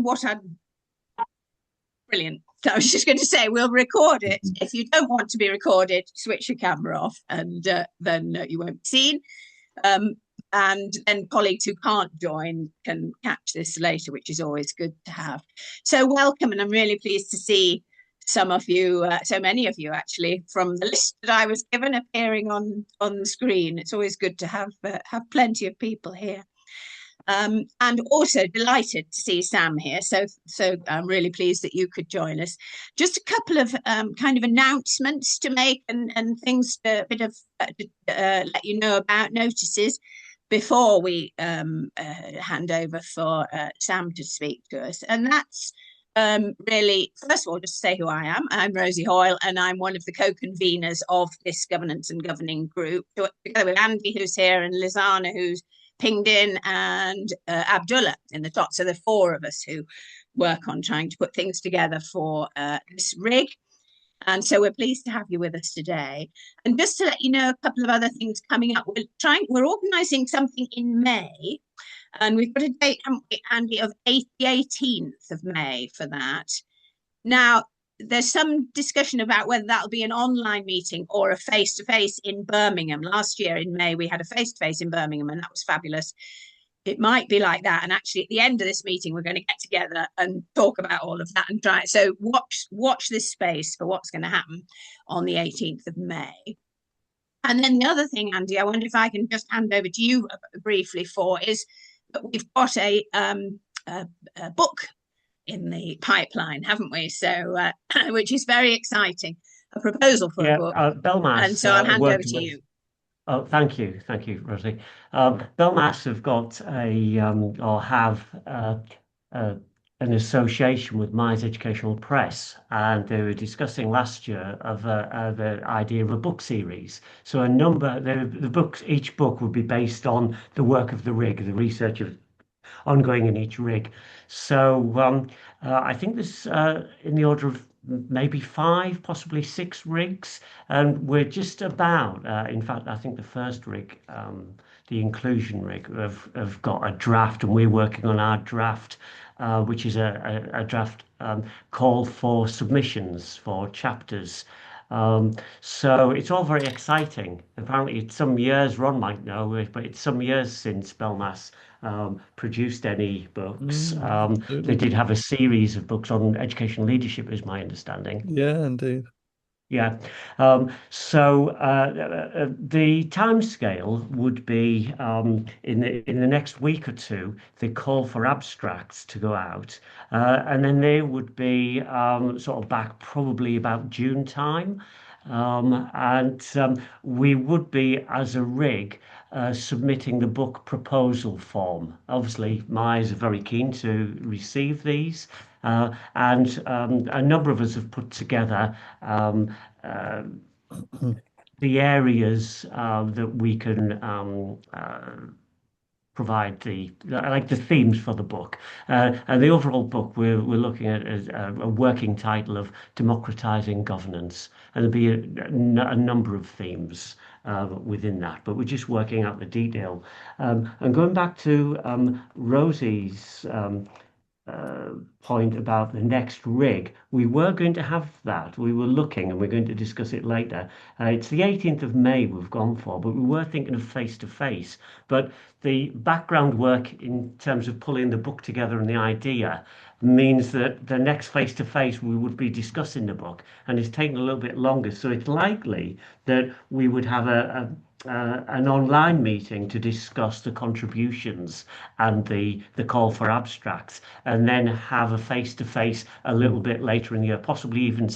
what I'd brilliant. So I was just going to say, we'll record it. If you don't want to be recorded, switch your camera off, and then you won't be seen. And colleagues who can't join can catch this later, which is always good to have. So welcome, and I'm really pleased to see some of you, so many of you actually, from the list that I was given appearing on the screen. It's always good to have plenty of people here. And also delighted to see Sam here. So I'm really pleased that you could join us. Just a couple of kind of announcements to make and things to let you know about, notices, before we hand over for Sam to speak to us. And that's really, first of all, just to say who I am. I'm Rosie Hoyle, and I'm one of the co-conveners of this governance and governing group, together with Andy, who's here, and Lizana, who's pinged in, and Abdullah in the top. So there are four of us who work on trying to put things together for this rig. And so we're pleased to have you with us today. And just to let you know a couple of other things coming up, we're organising something in May, and we've got a date, Andy, of the 18th of May for that. Now, there's some discussion about whether that'll be an online meeting or a face-to-face in Birmingham. Last year in May, we had a face-to-face in Birmingham, and that was fabulous. It might be like that. And actually, at the end of this meeting, we're going to get together and talk about all of that and try it. So watch this space for what's going to happen on the 18th of May. And then the other thing, Andy, I wonder if I can just hand over to you briefly is that we've got a book in the pipeline, haven't we? So, which is very exciting, a proposal for a book. Belmas, and so I'll hand over to you. Oh, thank you, Rosie. Belmas have got or have an association with Myers Educational Press, and they were discussing last year of the idea of a book series. So the books, each book would be based on the work of the rig, the research of ongoing in each rig. So I think there's in the order of maybe 5, possibly 6 rigs, and we're just about. In fact, I think the first rig, the inclusion rig, have got a draft, and we're working on our draft, which is a draft call for submissions for chapters. So it's all very exciting. Apparently, it's some years, Ron might know, but it's some years since Belmas produced any books. They did have a series of books on educational leadership, is my understanding. Yeah, indeed. Yeah. So the timescale would be in the next week or two. They call for abstracts to go out, and then they would be sort of back probably about June time. And we would be, as a rig, submitting the book proposal form. Obviously, Myers are very keen to receive these, and a number of us have put together the areas that we can provide the themes for the book, and the overall book we're looking at as a working title of democratizing governance, and there'll be a number of themes within that, but we're just working out the detail. And going back to Rosie's point about the next rig, we were going to have that. We were looking, and we're going to discuss it later. It's the 18th of May we've gone for, but we were thinking of face to face. But the background work in terms of pulling the book together and the idea means that the next face to face we would be discussing the book, and it's taken a little bit longer. So it's likely that we would have an online meeting to discuss the contributions and the call for abstracts, and then have a face-to-face a little bit later in the year, possibly even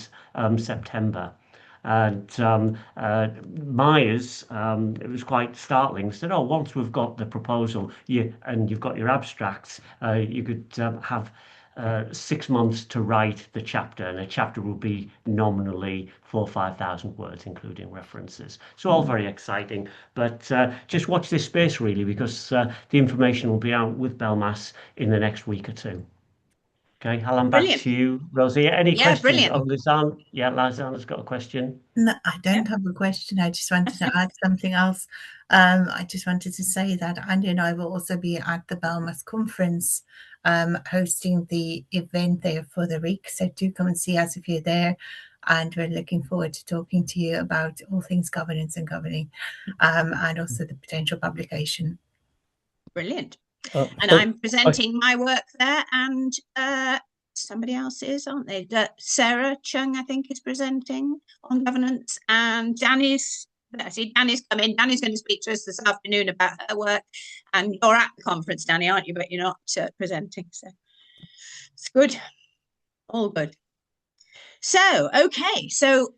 September. And Myers, it was quite startling, said, oh, once we've got the proposal and you've got your abstracts, you could have 6 months to write the chapter, and a chapter will be nominally 4,000 or 5,000 words, including references. So all very exciting, but just watch this space really, because the information will be out with Belmas in the next week or two. Okay, I'll hand back to you, Rosie. Any questions? Brilliant. Oh, Lizanne. Yeah, Lizanne's got a question. No, I don't have a question. I just wanted to add something else. I just wanted to say that Andy and I will also be at the Belmas conference hosting the event there for the week. So do come and see us if you're there. And we're looking forward to talking to you about all things governance and governing, and also the potential publication. Brilliant. Uh, And so I'm presenting my work there, and somebody else is, aren't they? Sarah Chung, I think, is presenting on governance, and Danny's. I see Danny's come in. Danny's going to speak to us this afternoon about her work, and you're at the conference, Danny, aren't you? But you're not presenting, so it's good. All good. So, okay, so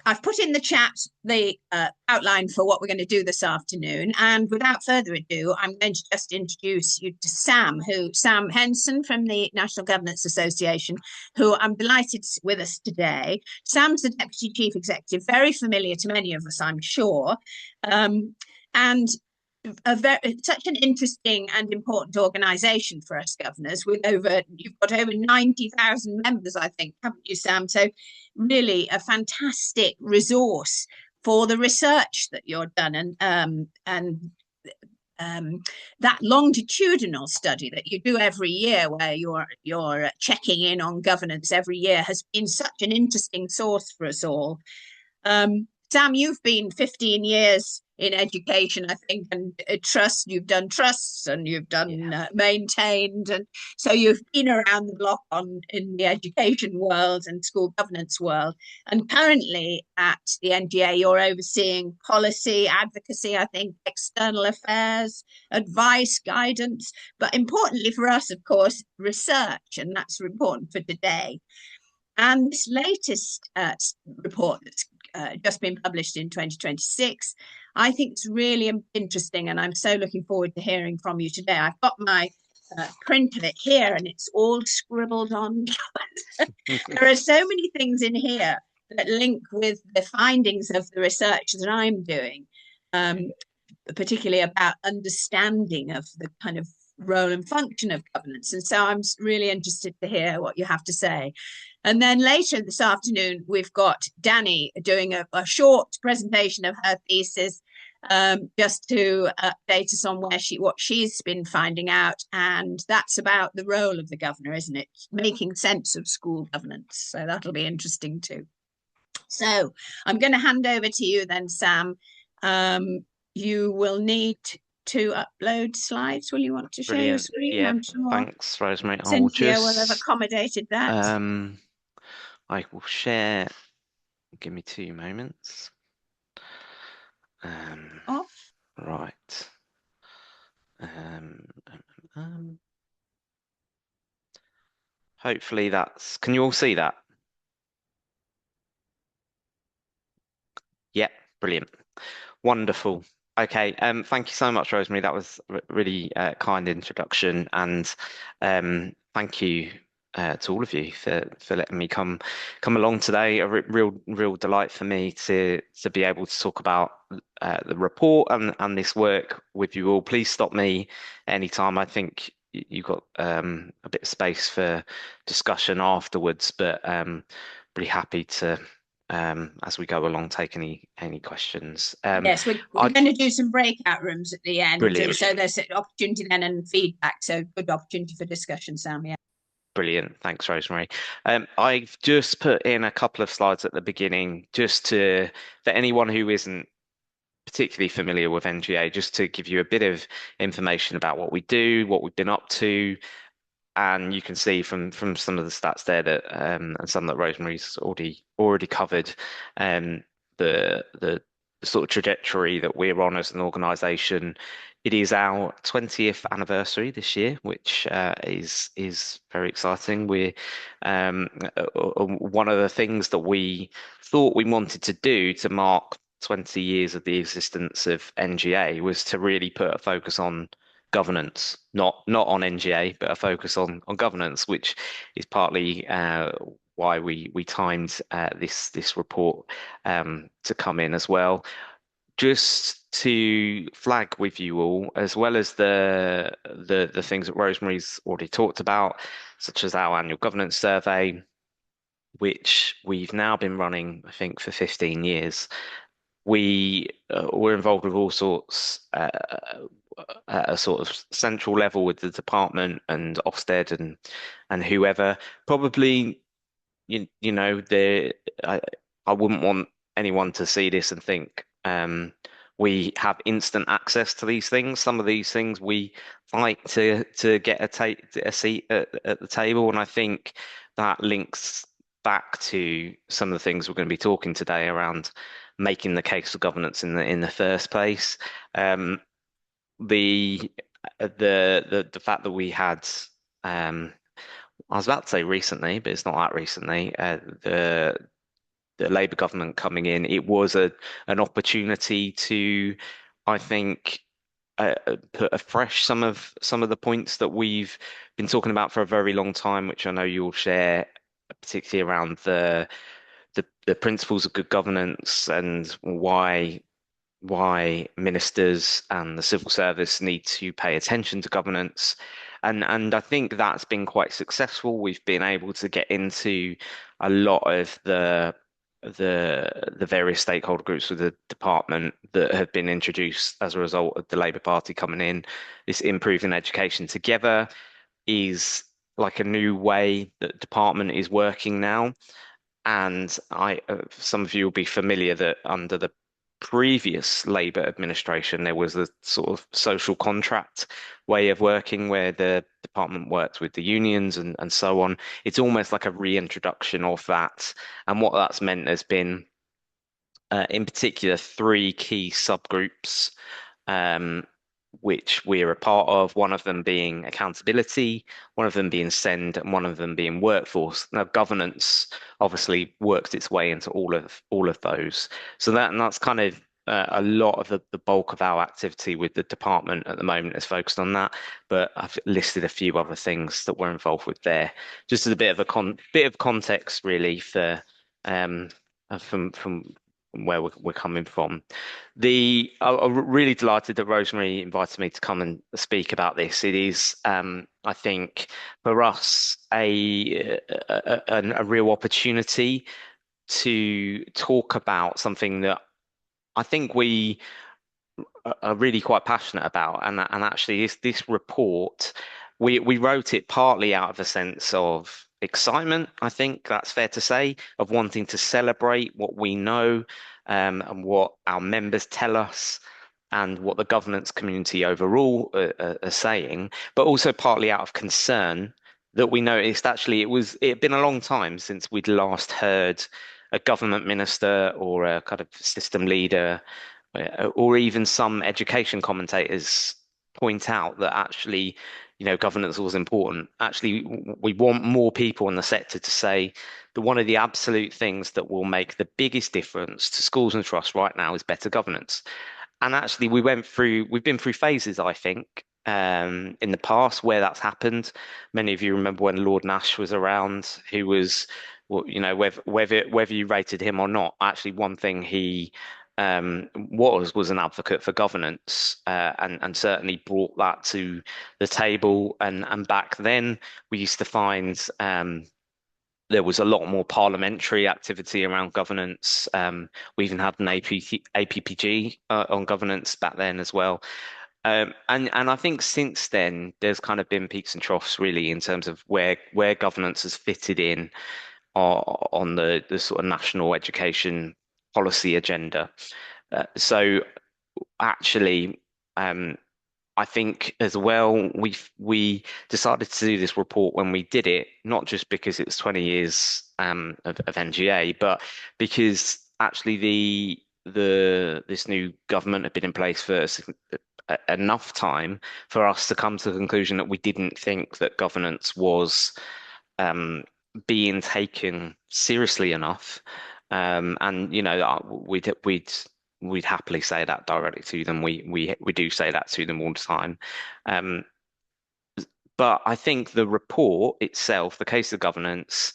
I've put in the chat the outline for what we're going to do this afternoon. And without further ado, I'm going to just introduce you to Sam Henson from the National Governance Association, who I'm delighted with us today. Sam's the Deputy Chief Executive, very familiar to many of us, I'm sure. And such an interesting and important organisation for us governors. You've got over 90,000 members, I think, haven't you, Sam? So really a fantastic resource for the research that you're done, and that longitudinal study that you do every year, where you're checking in on governance every year, has been such an interesting source for us all. Sam, you've been 15 years in education, I think, and you've done trusts and you've done maintained. And so you've been around the block in the education world and school governance world. And currently at the NGA, you're overseeing policy, advocacy, I think, external affairs, advice, guidance, but importantly for us, of course, research. And that's important for today. And this latest report that's just been published in 2026, I think it's really interesting, and I'm so looking forward to hearing from you today. I've got my print of it here, and it's all scribbled on. There are so many things in here that link with the findings of the research that I'm doing, particularly about understanding of the kind of role and function of governance. And so I'm really interested to hear what you have to say. And then later this afternoon, we've got Danny doing a short presentation of her thesis, just to update us on what she's been finding out. And that's about the role of the governor, isn't it? Making sense of school governance. So that'll be interesting too. So I'm going to hand over to you then, Sam. You will need to upload slides. Will you want to share your screen? Yeah, I'm sure thanks, Rosemary. Cynthia will have accommodated that. I will share. Give me 2 moments. Off. Right. Hopefully that's. Can you all see that? Yeah, brilliant. Wonderful. Okay, thank you so much, Rosemary. That was really kind introduction, and thank you to all of you for letting me come along today. A real delight for me to be able to talk about the report and this work with you all. Please stop me anytime. I think you've got a bit of space for discussion afterwards, but really happy to, as we go along, take any questions. Yes, we're going to do some breakout rooms at the end. Brilliant. So there's an opportunity then and feedback. So good opportunity for discussion, Sam. Yeah. Brilliant. Thanks, Rosemary. I've just put in a couple of slides at the beginning, just for anyone who isn't particularly familiar with NGA, just to give you a bit of information about what we do, what we've been up to. And you can see from some of the stats there that and some that Rosemary's already covered, the sort of trajectory that we're on as an organisation. It is our 20th anniversary this year, which is very exciting. We're one of the things that we thought we wanted to do to mark 20 years of the existence of NGA was to really put a focus on governance, not on NGA, but a focus on governance, which is partly why we timed this report to come in as well. Just to flag with you all, as well as the things that Rosemary's already talked about, such as our annual governance survey, which we've now been running, I think, for 15 years. We're involved with all sorts at a sort of central level with the department and Ofsted and whoever. Probably, you know, I wouldn't want anyone to see this and think we have instant access to these things. Some of these things we fight to get a seat at the table, and I think that links back to some of the things we're going to be talking today around making the case for governance in the first place. The the fact that we had I was about to say recently, but it's not that recently. The Labour government coming in, it was an opportunity to, I think, put afresh some of the points that we've been talking about for a very long time, which I know you'll share, particularly around the principles of good governance and why ministers and the civil service need to pay attention to governance. And I think that's been quite successful. We've been able to get into a lot of the various stakeholder groups with the department that have been introduced as a result of the Labour Party coming in. This improving education together is like a new way that the department is working now. And some of you will be familiar that under the previous Labour administration, there was a sort of social contract way of working where the department worked with the unions and so on. It's almost like a reintroduction of that. And what that's meant has been, in particular, three key subgroups. Which we're a part of, one of them being accountability, one of them being send, and one of them being workforce. Now, governance obviously works its way into all of those. So that's kind of a lot of the bulk of our activity with the department at the moment is focused on that. But I've listed a few other things that we're involved with there, just as a bit of context, really, for from where we're coming from. I'm really delighted that Rosemary invited me to come and speak about this. It is, I think, for us a real opportunity to talk about something that I think we are really quite passionate about. And actually, this report, we wrote it partly out of a sense of excitement, I think that's fair to say, of wanting to celebrate what we know, and what our members tell us and what the governance community overall are saying, but also partly out of concern that we noticed actually it had been a long time since we'd last heard a government minister or a kind of system leader, or even some education commentators point out that actually, governance was important. Actually, we want more people in the sector to say that one of the absolute things that will make the biggest difference to schools and trusts right now is better governance. And actually, we've been through phases, I think, in the past where that's happened. Many of you remember when Lord Nash was around, who was, well, whether you rated him or not, actually one thing he was an advocate for governance, and certainly brought that to the table. And back then, we used to find there was a lot more parliamentary activity around governance. We even had an APPG on governance back then as well. And I think since then, there's kind of been peaks and troughs really in terms of where governance has fitted in on the sort of national education policy agenda. So actually, I think as well, we decided to do this report when we did it, not just because it's 20 years of NGA, but because actually this new government had been in place for enough time for us to come to the conclusion that we didn't think that governance was being taken seriously enough. And we'd happily say that directly to them. We do say that to them all the time. But I think the report itself, the case of governance,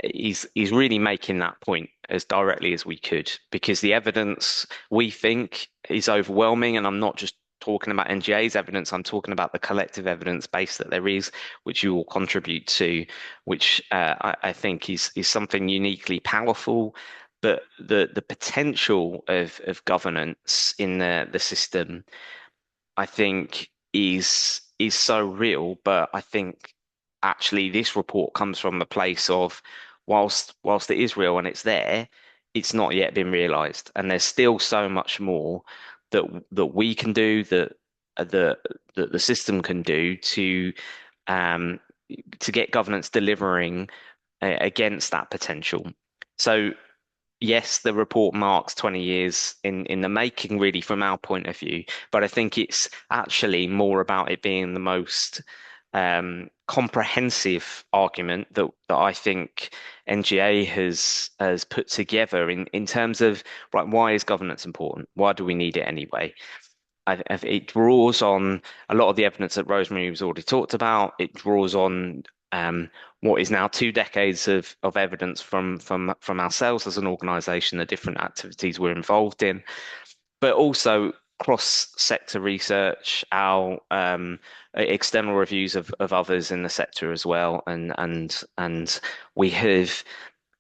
is really making that point as directly as we could, because the evidence we think is overwhelming, and I'm not just talking about NGA's evidence, I'm talking about the collective evidence base that there is, which you will contribute to, which I think is something uniquely powerful. But the potential of governance in the system I think is so real, but I think actually this report comes from a place of whilst it is real and it's there, it's not yet been realized, and there's still so much more that we can do, that that the system can do um to get governance delivering against that potential. So yes, the report marks 20 years in the making, really, from our point of view. But I think it's actually more about it being the most comprehensive argument that I think NGA has put together in terms of, right, why is governance important? Why do we need it anyway? It draws on a lot of the evidence that Rosemary was already talked about. It draws on what is now 2 decades of evidence from ourselves as an organisation, the different activities we're involved in, but also cross-sector research, our external reviews of others in the sector as well, and we have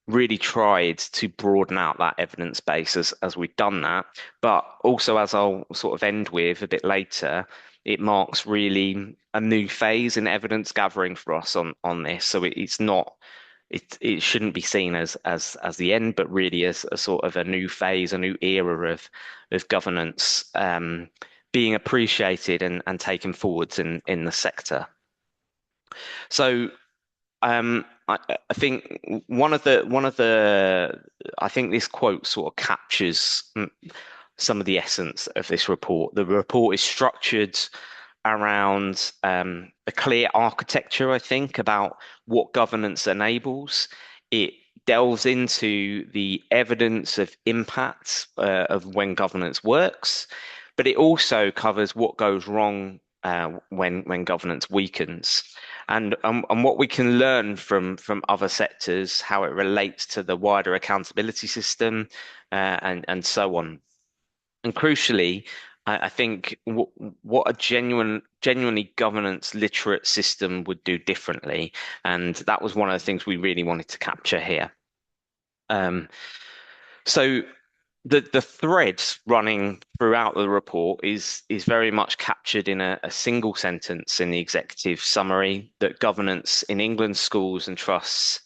really tried to broaden out that evidence base as we've done that. But also, as I'll sort of end with a bit later, it marks really a new phase in evidence gathering for us on this. So it's not it shouldn't be seen as the end, but really as a sort of a new phase, a new era of governance being appreciated and taken forwards in the sector. So I think I think this quote sort of captures some of the essence of this report. The report is structured around a clear architecture, I think, about what governance enables. It delves into the evidence of impact of when governance works, but it also covers what goes wrong when governance weakens, and what we can learn from other sectors, how it relates to the wider accountability system, and so on. And crucially, I think what a genuinely governance literate system would do differently, and that was one of the things we really wanted to capture here. So the thread running throughout the report is very much captured in a single sentence in the executive summary, that governance in England's schools and trusts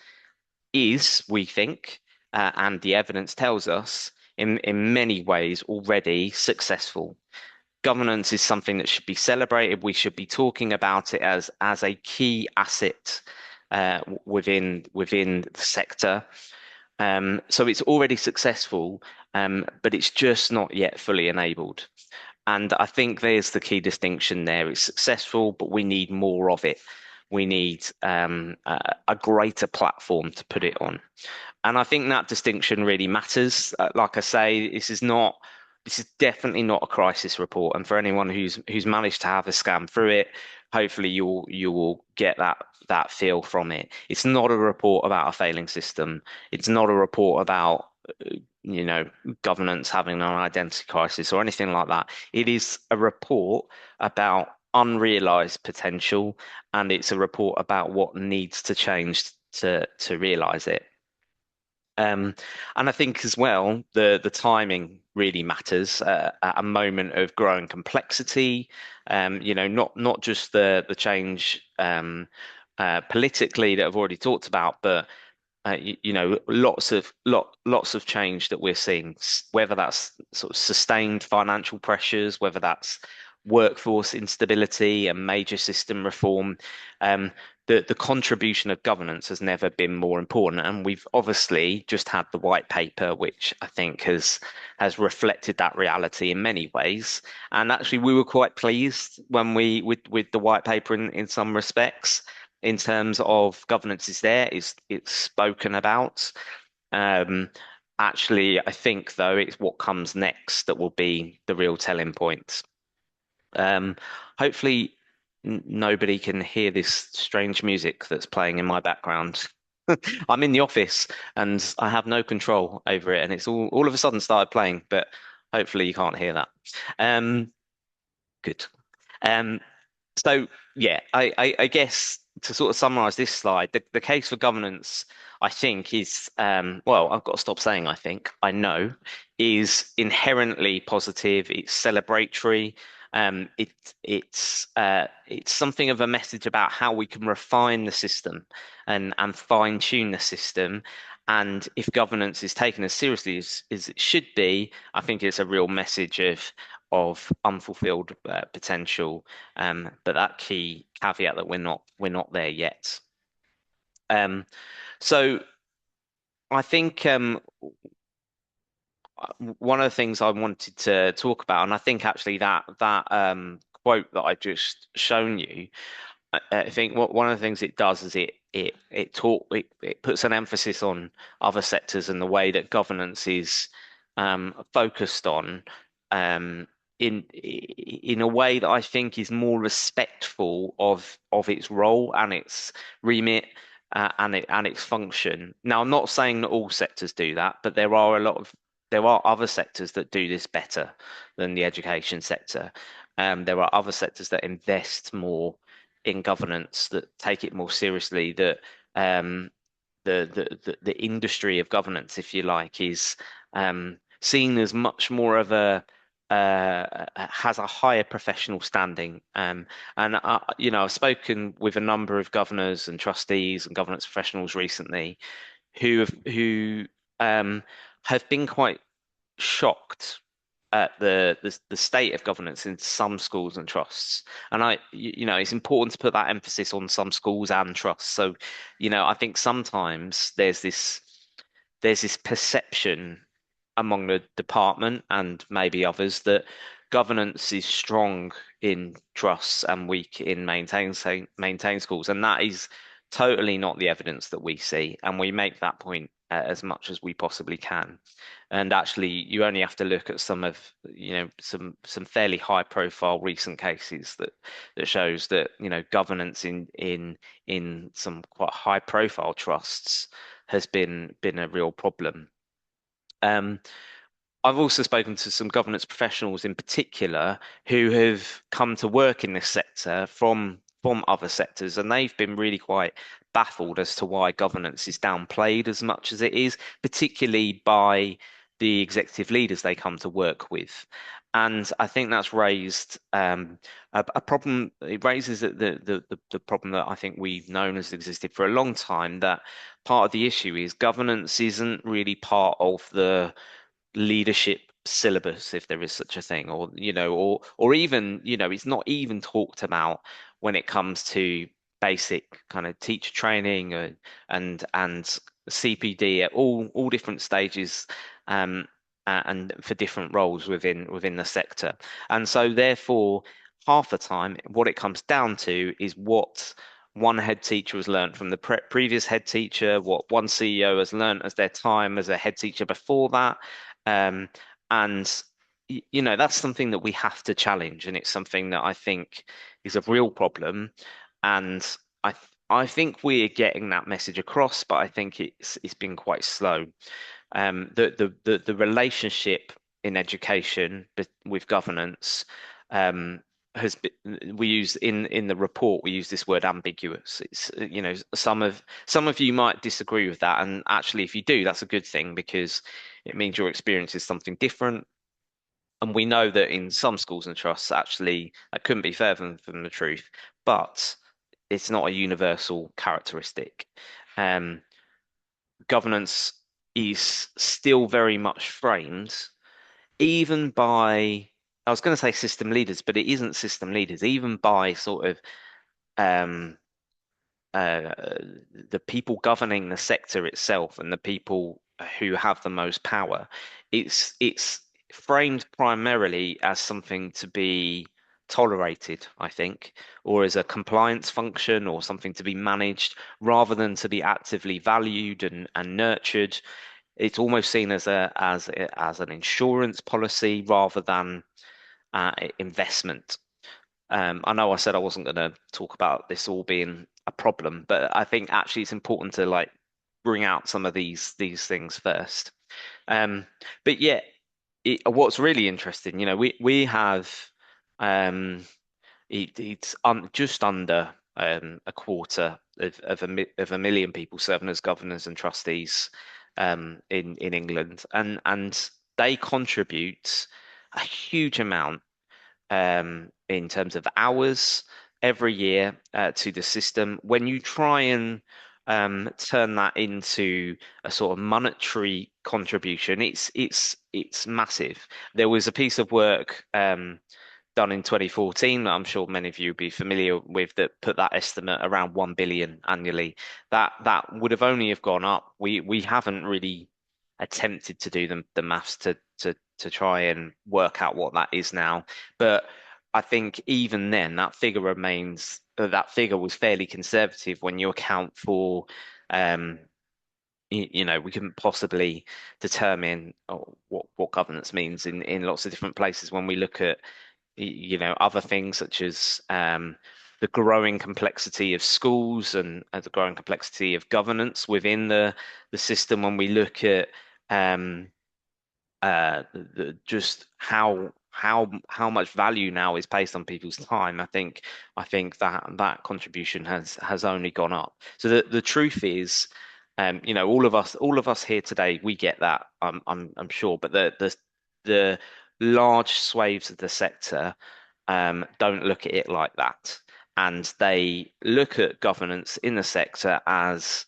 is, we think, and the evidence tells us, in many ways already successful. Governance is something that should be celebrated. We should be talking about it as a key asset within the sector. So it's already successful, but it's just not yet fully enabled. And I think there's the key distinction there. It's successful, but we need more of it. We need a greater platform to put it on. And I think that distinction really matters. Like I say, this is definitely not a crisis report. And for anyone who's managed to have a scan through it, hopefully you will get that feel from it. It's not a report about a failing system. It's not a report about governance having an identity crisis or anything like that. It is a report about unrealized potential, and it's a report about what needs to change to realize it. And I think as well, the timing really matters at a moment of growing complexity. Not just the change politically that I've already talked about, but lots of change that we're seeing, whether that's sort of sustained financial pressures, whether that's workforce instability and major system reform. The contribution of governance has never been more important, and we've obviously just had the white paper, which I think has reflected that reality in many ways. And actually, we were quite pleased when with the white paper in some respects, in terms of governance is there, it's spoken about. Actually, I think though it's what comes next that will be the real telling point. Hopefully nobody can hear this strange music that's playing in my background. I'm in the office and I have no control over it, and it's all of a sudden started playing, but hopefully you can't hear that. Good. So yeah, I guess to sort of summarize this slide, the case for governance, I think, is well, I've got to stop saying I know, is inherently positive. It's celebratory. It it's something of a message about how we can refine the system and fine tune the system. And if governance is taken as seriously as it should be, I think it's a real message of unfulfilled potential. But that key caveat that we're not there yet. So I think one of the things I wanted to talk about, and I think actually that quote that I've just shown you, I think one of the things it does is it puts an emphasis on other sectors and the way that governance is focused on um, in a way that I think is more respectful of its role and its remit and its function. Now, I'm not saying that all sectors do that, but there are other sectors that do this better than the education sector. There are other sectors that invest more in governance, that take it more seriously, that the industry of governance, if you like, is seen as much more of a has a higher professional standing. And I've spoken with a number of governors and trustees and governance professionals recently who have been quite shocked at the state of governance in some schools and trusts. And it's important to put that emphasis on some schools and trusts. So, I think sometimes there's this perception among the department and maybe others that governance is strong in trusts and weak in maintain schools, and that is totally not the evidence that we see, and we make that point as much as we possibly can. And actually, you only have to look at some of some fairly high profile recent cases that shows that governance in some quite high profile trusts has been a real problem. I've also spoken to some governance professionals in particular who have come to work in this sector from other sectors, and they've been really quite baffled as to why governance is downplayed as much as it is, particularly by the executive leaders they come to work with. And I think that's raised a problem. It raises the problem that I think we've known has existed for a long time, that part of the issue is governance isn't really part of the leadership syllabus, if there is such a thing, or even it's not even talked about when it comes to basic kind of teacher training and CPD at all different stages, and for different roles within the sector. And so therefore, half the time what it comes down to is what one head teacher has learned from the previous head teacher, what one CEO has learned as their time as a head teacher before that. And that's something that we have to challenge, and it's something that I think is a real problem. And I think we're getting that message across, but I think it's been quite slow. The relationship in education with governance has been, we use in the report, we use this word ambiguous. It's some of you might disagree with that, and actually if you do, that's a good thing, because it means your experience is something different. And we know that in some schools and trusts, actually, that couldn't be further from the truth, but it's not a universal characteristic. Governance is still very much framed, even by, I was going to say system leaders, but it isn't system leaders, even by sort of um, uh, the people governing the sector itself and the people who have the most power. It's framed primarily as something to be tolerated, I think, or as a compliance function or something to be managed rather than to be actively valued and nurtured. It's almost seen as an insurance policy rather than investment. I know I said I wasn't going to talk about this all being a problem, but I think actually it's important to like bring out some of these things first. But yeah, what's really interesting, we have it's just under a quarter of a million people serving as governors and trustees in England, and they contribute a huge amount in terms of hours every year to the system. When you try and turn that into a sort of monetary contribution, it's massive. There was a piece of work done in 2014 that I'm sure many of you will be familiar with that put that estimate around 1 billion annually. That would have only have gone up. We haven't really attempted to do the maths to try and work out what that is now. But I think even then that figure remains that figure was fairly conservative when you account for we couldn't possibly determine what governance means in lots of different places when we look at other things such as the growing complexity of schools and the growing complexity of governance within the system. When we look at just how much value now is based on people's time, I think that contribution has only gone up. So the truth is, all of us here today, we get that. I'm sure, but the large swathes of the sector don't look at it like that, and they look at governance in the sector as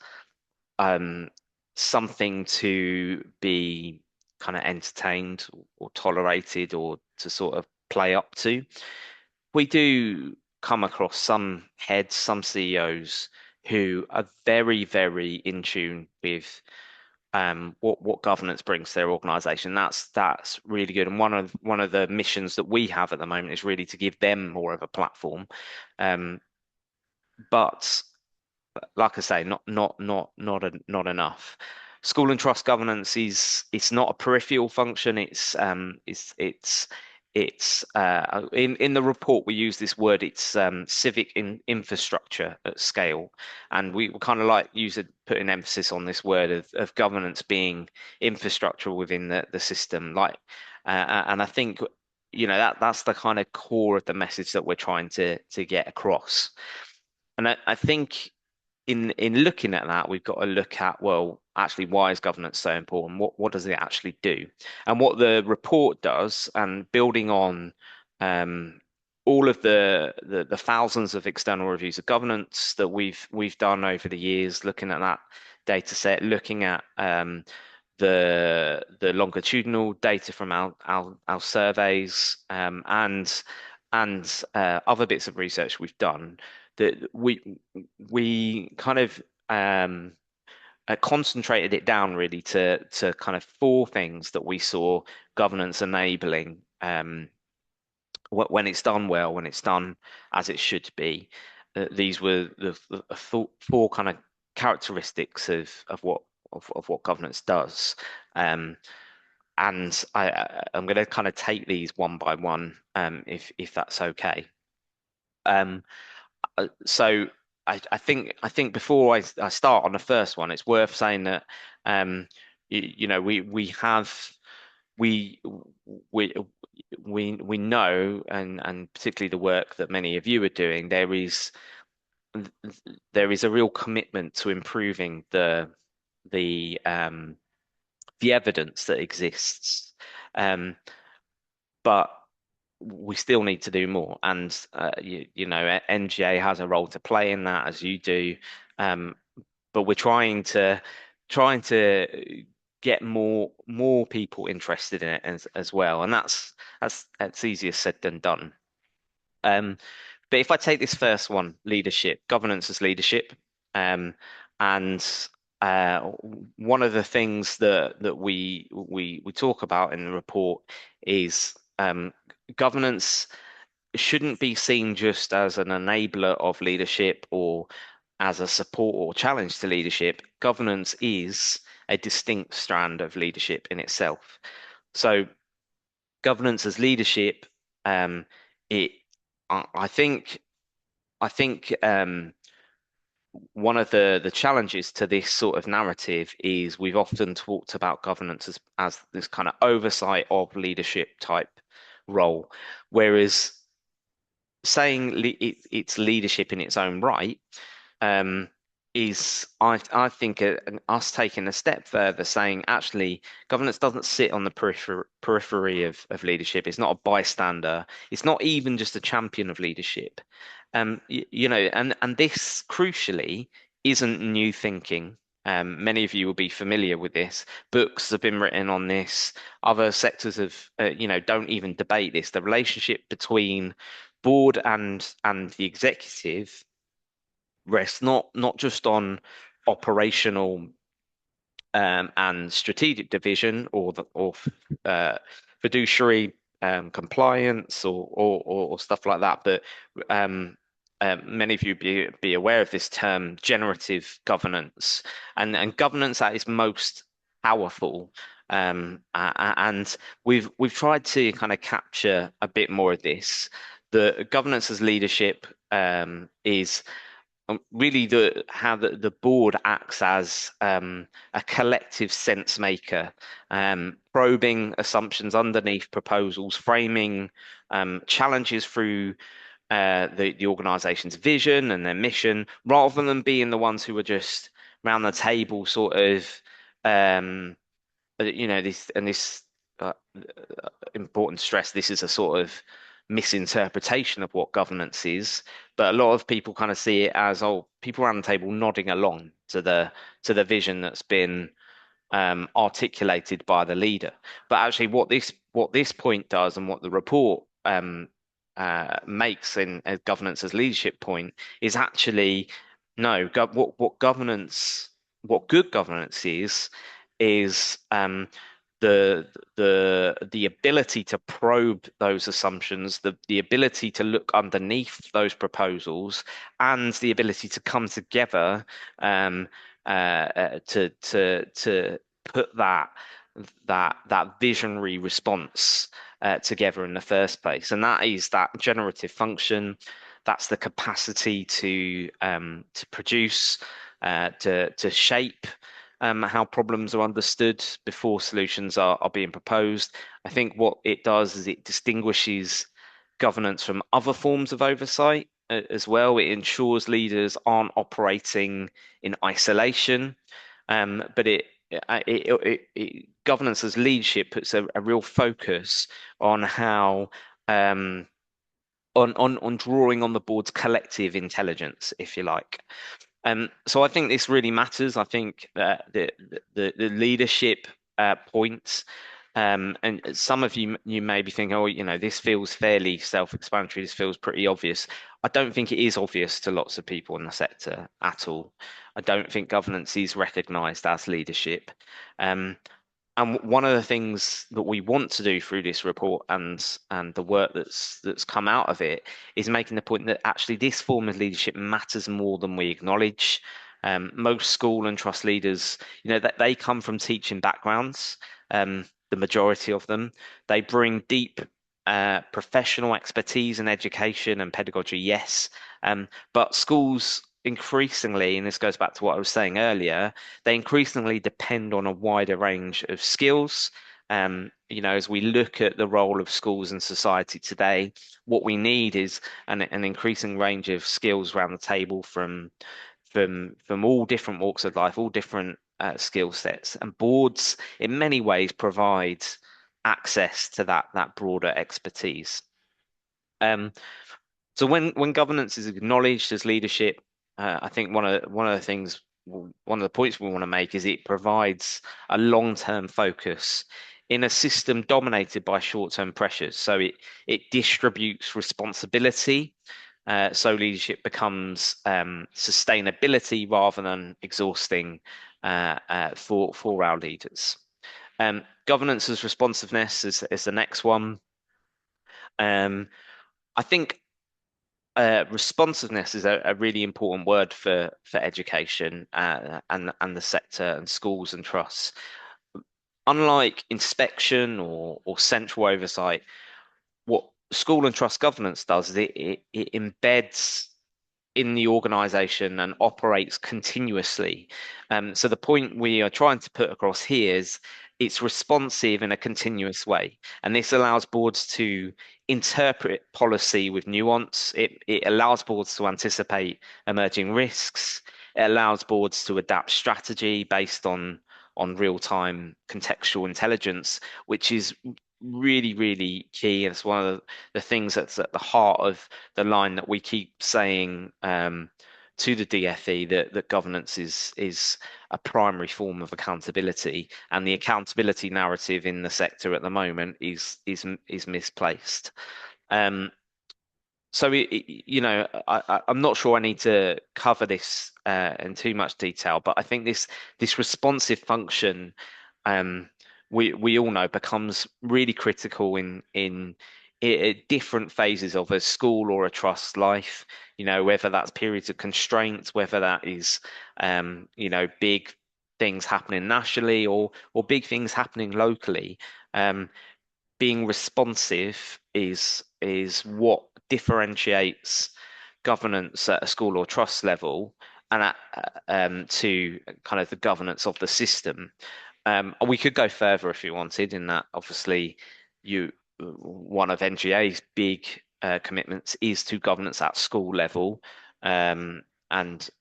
something to be kind of entertained or tolerated or to sort of play up to. We do come across some heads, some CEOs who are very, very in tune with what governance brings to their organization. That's really good. And one of the missions that we have at the moment is really to give them more of a platform. But like I say, not enough. School and trust governance it's not a peripheral function. It's in the report we use this word. It's civic infrastructure at scale, and we kind of like putting emphasis on this word of governance being infrastructure within the system. And I think that's the kind of core of the message that we're trying to get across. And I think in looking at that, we've got to look at, well, actually, why is governance so important? What does it actually do? And what the report does, and building on all of the thousands of external reviews of governance that we've done over the years, looking at that data set, looking at the longitudinal data from our surveys, and other bits of research we've done, that we kind of concentrated it down really to kind of four things that we saw governance enabling when it's done well, when it's done as it should be. These were the four kind of characteristics of what governance does. And I'm going to kind of take these one by one, if that's okay. So I think before I start on the first one, it's worth saying that we know, and particularly the work that many of you are doing, there is a real commitment to improving the evidence that exists, but we still need to do more, and NGA has a role to play in that, as you do, but we're trying to get more people interested in it as well, and that's easier said than done. But if I take this first one, leadership, governance as leadership, and one of the things that we talk about in the report is governance shouldn't be seen just as an enabler of leadership or as a support or challenge to leadership. Governance is a distinct strand of leadership in itself. So governance as leadership, I think one of the challenges to this sort of narrative is we've often talked about governance as this kind of oversight of leadership type role, whereas saying it's leadership in its own right is I think us taking a step further, saying actually governance doesn't sit on the periphery of leadership. It's not a bystander. It's not even just a champion of leadership. You know, and this crucially isn't new thinking. Many of you will be familiar with this. Books have been written on this. Other sectors of, you know, don't even debate this. The relationship between board and the executive rests not just on operational and strategic division or fiduciary compliance or stuff like that, but um, many of you be aware of this term generative governance and governance at its most powerful. And we've tried to kind of capture a bit more of this. The governance as leadership is really how the board acts as a collective sense maker, probing assumptions underneath proposals, framing challenges through the organization's vision and their mission, rather than being the ones who are just round the table, sort of, you know, this important stress. This is a sort of misinterpretation of what governance is, but a lot of people kind of see it as, oh, people around the table nodding along to the vision that's been articulated by the leader. But actually, what this point does, and what the report makes in governance as leadership point, is actually no. What good governance is the ability to probe those assumptions, the ability to look underneath those proposals, and the ability to come together to put that visionary response together in the first place. And that is that generative function. That's the capacity to produce, to shape how problems are understood before solutions are being proposed. I think what it does is it distinguishes governance from other forms of oversight as well. It ensures leaders aren't operating in isolation, but governance as leadership puts a real focus on how on drawing on the board's collective intelligence, if you like. So I think this really matters. I think that the leadership points, and some of you may be thinking, oh, you know, this feels fairly self-explanatory. This feels pretty obvious. I don't think it is obvious to lots of people in the sector at all. I don't think governance is recognised as leadership. And one of the things that we want to do through this report and the work that's come out of it is making the point that actually this form of leadership matters more than we acknowledge. Most school and trust leaders, you know, that they come from teaching backgrounds. The majority of them, they bring deep professional expertise in education and pedagogy, yes. But schools increasingly, and this goes back to what I was saying earlier, they increasingly depend on a wider range of skills. You know, as we look at the role of schools in society today, what we need is an increasing range of skills around the table from all different walks of life, all different skill sets. And boards, in many ways, provide access to that broader expertise. So when governance is acknowledged as leadership, I think one of the points we want to make is it provides a long-term focus in a system dominated by short-term pressures. So it distributes responsibility. So leadership becomes sustainability rather than exhausting for our leaders. Governance as responsiveness is the next one. I think responsiveness is a really important word for education and the sector and schools and trusts. Unlike inspection or central oversight, what school and trust governance does is it embeds in the organization and operates continuously. So the point we are trying to put across here is it's responsive in a continuous way. And this allows boards to interpret policy with nuance. It allows boards to anticipate emerging risks. It allows boards to adapt strategy based on real-time contextual intelligence, which is really, really key. And it's one of the things that's at the heart of the line that we keep saying to the DFE, that governance is a primary form of accountability, and the accountability narrative in the sector at the moment is misplaced. So, I'm not sure I need to cover this in too much detail, but I think this responsive function, um, we all know, becomes really critical in different phases of a school or a trust life. Whether that's periods of constraints, whether that is, big things happening nationally or big things happening locally. Being responsive is what differentiates governance at a school or trust level and to kind of the governance of the system. We could go further if you wanted, in that obviously one of NGA's big commitments is to governance at school level, and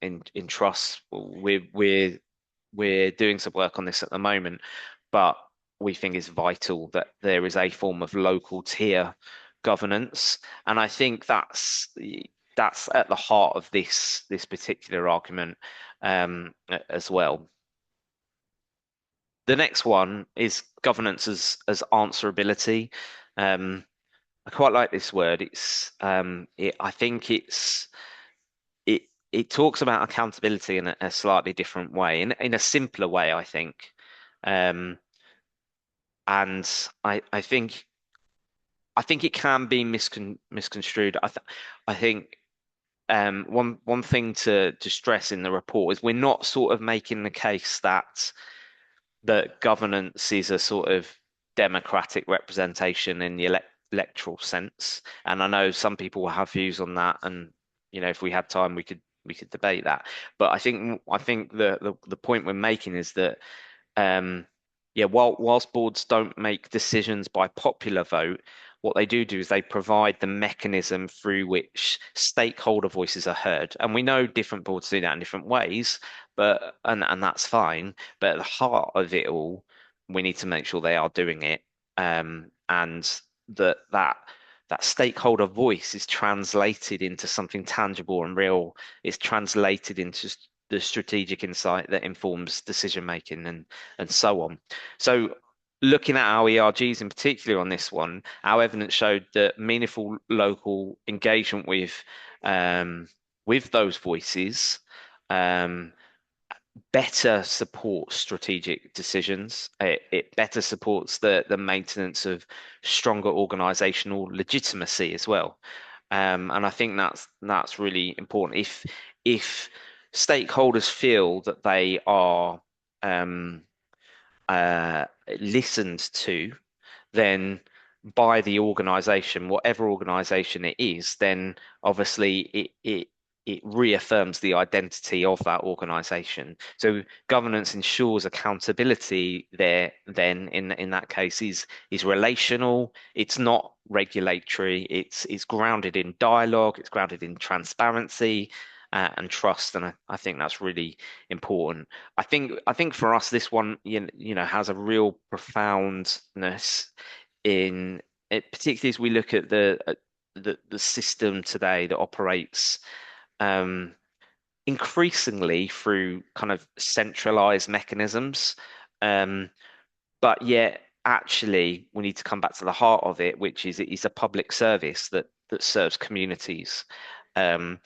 in trust we're doing some work on this at the moment, but we think it's vital that there is a form of local tier governance, and I think that's at the heart of this particular argument as well. The next one is governance as answerability. I quite like this word. I think it talks about accountability in a slightly different way, in a simpler way, I think. And I think it can be misconstrued. I think one thing to stress in the report is we're not sort of making the case that governance is a sort of democratic representation in the electoral sense. And I know some people will have views on that, and if we had time, we could debate that. But I think the point we're making is that yeah, whilst boards don't make decisions by popular vote, what they do is they provide the mechanism through which stakeholder voices are heard. And we know different boards do that in different ways, and that's fine. But at the heart of it all, we need to make sure they are doing it, and that stakeholder voice is translated into something tangible and real. It's translated into the strategic insight that informs decision making and so on. So looking at our ERGs in particular on this one, our evidence showed that meaningful local engagement with those voices better supports strategic decisions. It better supports the maintenance of stronger organizational legitimacy as well. And I think that's really important. If stakeholders feel that they are listened to, then by the organization, whatever organization it is, then obviously it reaffirms the identity of that organization. So governance ensures accountability there, then in that case is relational. It's not regulatory. It's grounded in dialogue, it's grounded in transparency and trust. And I think that's really important. I think for us, this one has a real profoundness in it, particularly as we look at the system today that operates increasingly through kind of centralized mechanisms, but yet actually we need to come back to the heart of it, which is it is a public service that serves communities, and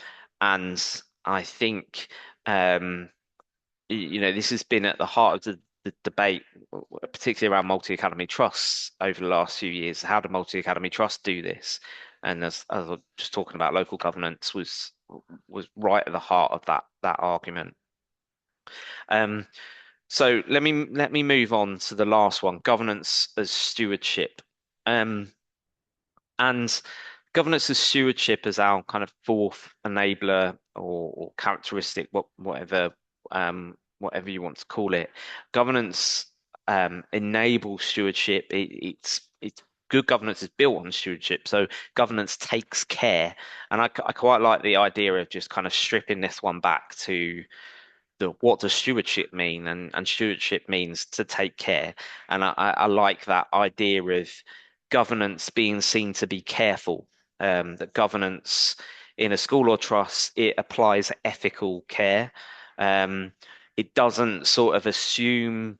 I think this has been at the heart of the debate, particularly around multi-academy trusts over the last few years. How do multi-academy trusts do this? And as I was just talking about, local governance was right at the heart of that argument. So let me move on to the last one: governance as stewardship. And governance as stewardship is our kind of fourth enabler or characteristic, whatever you want to call it. Governance enables stewardship. It's good governance is built on stewardship. So governance takes care, and I quite like the idea of just kind of stripping this one back to what does stewardship mean? And stewardship means to take care. And I like that idea of governance being seen to be careful. That governance in a school or trust, it applies ethical care. Um, it doesn't sort of assume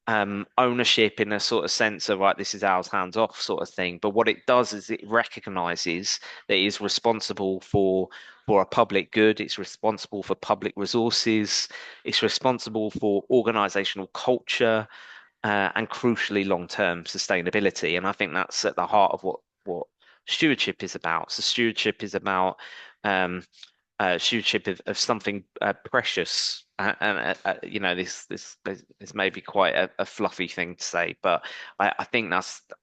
ownership in a sort of sense of, right, this is ours, hands off sort of thing. But what it does is it recognizes that it is responsible for a public good. It's responsible for public resources. It's responsible for organizational culture, and crucially long-term sustainability. And I think that's at the heart of what stewardship is about. So stewardship is about stewardship of something precious. You know, this may be quite a fluffy thing to say, but I think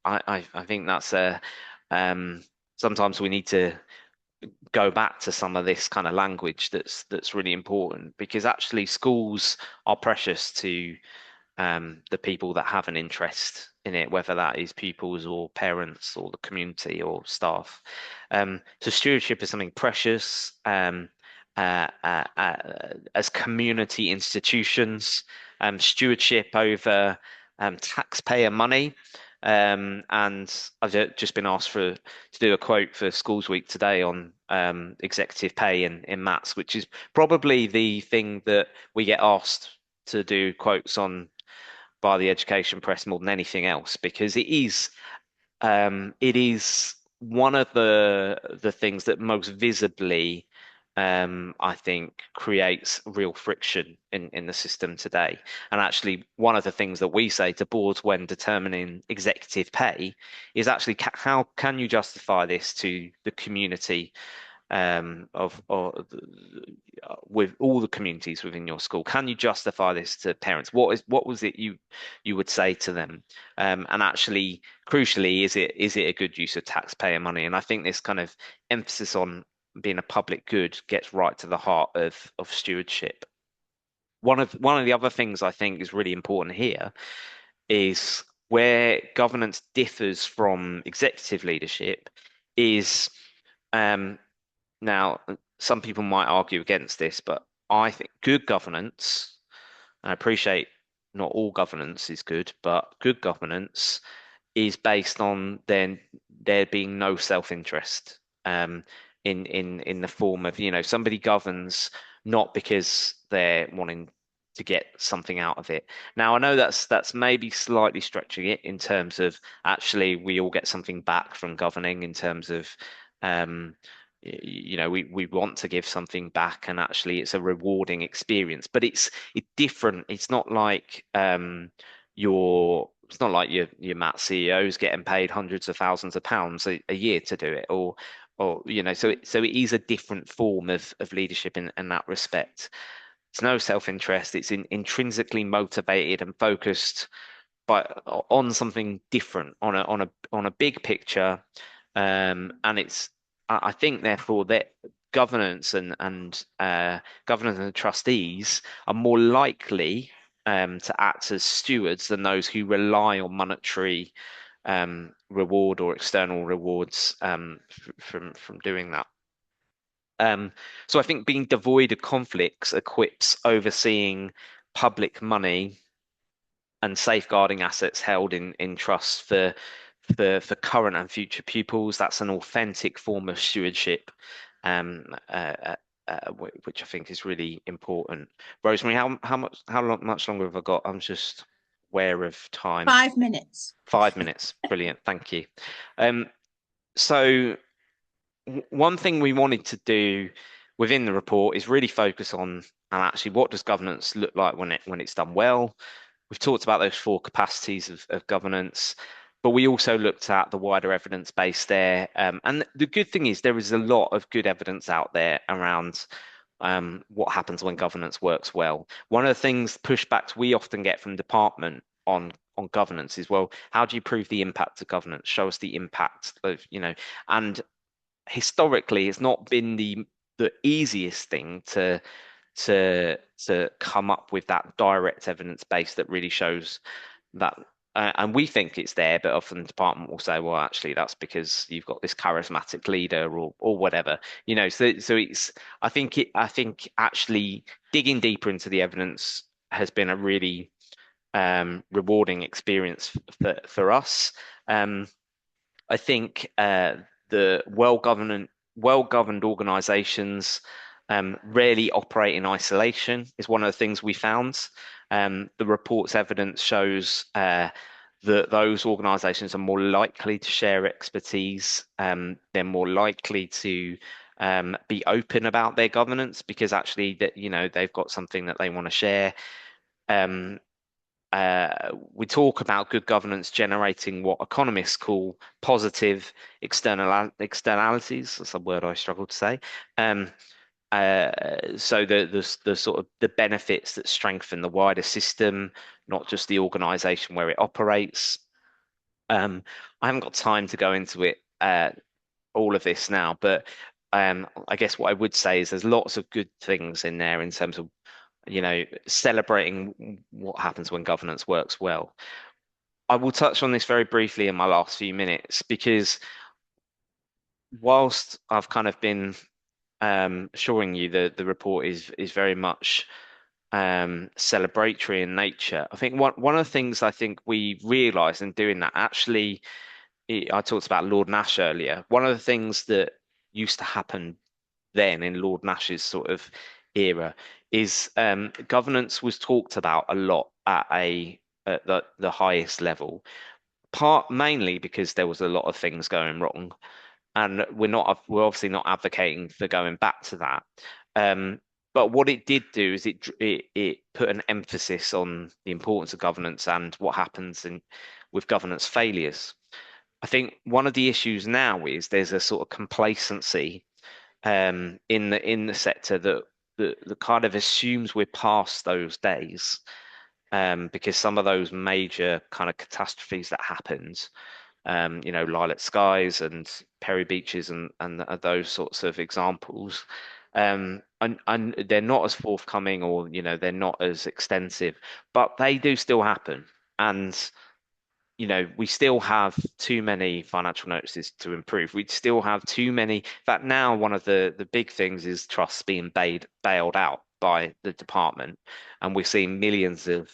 I think that's a sometimes we need to go back to some of this kind of language that's really important, because actually schools are precious to the people that have an interest in it, whether that is pupils or parents or the community or staff. So stewardship is something precious. As community institutions, stewardship over taxpayer money. And I've just been asked to do a quote for Schools Week today on executive pay in maths, which is probably the thing that we get asked to do quotes on by the education press more than anything else, because it is one of the things that most visibly, I think, creates real friction in the system today. And actually, one of the things that we say to boards when determining executive pay is actually how can you justify this to the community, with all the communities within your school? Can you justify this to parents? What was it you would say to them? And actually, crucially, is it a good use of taxpayer money? And I think this kind of emphasis on being a public good gets right to the heart of stewardship. One of the other things I think is really important here is where governance differs from executive leadership is, now, some people might argue against this, but I think good governance, and I appreciate not all governance is good, but good governance is based on then there being no self-interest, in the form of, somebody governs not because they're wanting to get something out of it. Now, I know that's maybe slightly stretching it in terms of actually we all get something back from governing in terms of, um, we want to give something back, and actually it's a rewarding experience, but it's different. It's not like your Matt CEO is getting paid hundreds of thousands of pounds a year to do it, or so it is a different form of leadership in that respect. It's no self-interest. It's intrinsically motivated and focused on something different, on a big picture. And I think therefore that governance and trustees are more likely to act as stewards than those who rely on monetary reward or external rewards from doing that. So I think being devoid of conflicts equips overseeing public money and safeguarding assets held in trust for current and future pupils. That's an authentic form of stewardship, um, uh, which I think is really important. Rosemary, how much longer have I got? I'm just aware of time. 5 minutes. 5 minutes. Brilliant. Thank you. So one thing we wanted to do within the report is really focus on, and actually, what does governance look like when it's done well? We've talked about those 4 capacities of governance, but we also looked at the wider evidence base there. And the good thing is there is a lot of good evidence out there around what happens when governance works well. One of the things, pushbacks we often get from department on governance is, well, how do you prove the impact of governance? Show us the impact of, and historically it's not been the easiest thing to come up with that direct evidence base that really shows that and we think it's there, but often the department will say, well, actually, that's because you've got this charismatic leader or whatever, you know. So it's I think actually digging deeper into the evidence has been a really rewarding experience for us. I think the well-governed organizations rarely operate in isolation is one of the things we found. The report's evidence shows that those organizations are more likely to share expertise. They're more likely to be open about their governance because actually that, you know, they've got something that they want to share. Um, we talk about good governance generating what economists call positive externalities. That's a word I struggle to say. So the sort of the benefits that strengthen the wider system, not just the organization where it operates. I haven't got time to go into it, all of this now, but I guess what I would say is there's lots of good things in there in terms of, you know, celebrating what happens when governance works well. I will touch on this very briefly in my last few minutes because whilst I've kind of been assuring you that the report is very much celebratory in nature, I think one of the things I think we realised in doing that, actually, I talked about Lord Nash earlier. One of the things that used to happen then in Lord Nash's sort of era is governance was talked about a lot at the highest level, part mainly because there was a lot of things going wrong, and we're obviously not advocating for going back to that. But what it did do is it put an emphasis on the importance of governance and what happens with governance failures. I think one of the issues now is there's a sort of complacency in the sector that kind of assumes we're past those days, because some of those major kind of catastrophes that happened, you know, Lilac Skies and Perry Beaches and those sorts of examples, and they're not as forthcoming, or you know, they're not as extensive, but they do still happen. And you know, we still have too many financial notices to improve. We still have too many. In fact, now one of the big things is trusts being bailed out by the department, and we're seeing millions of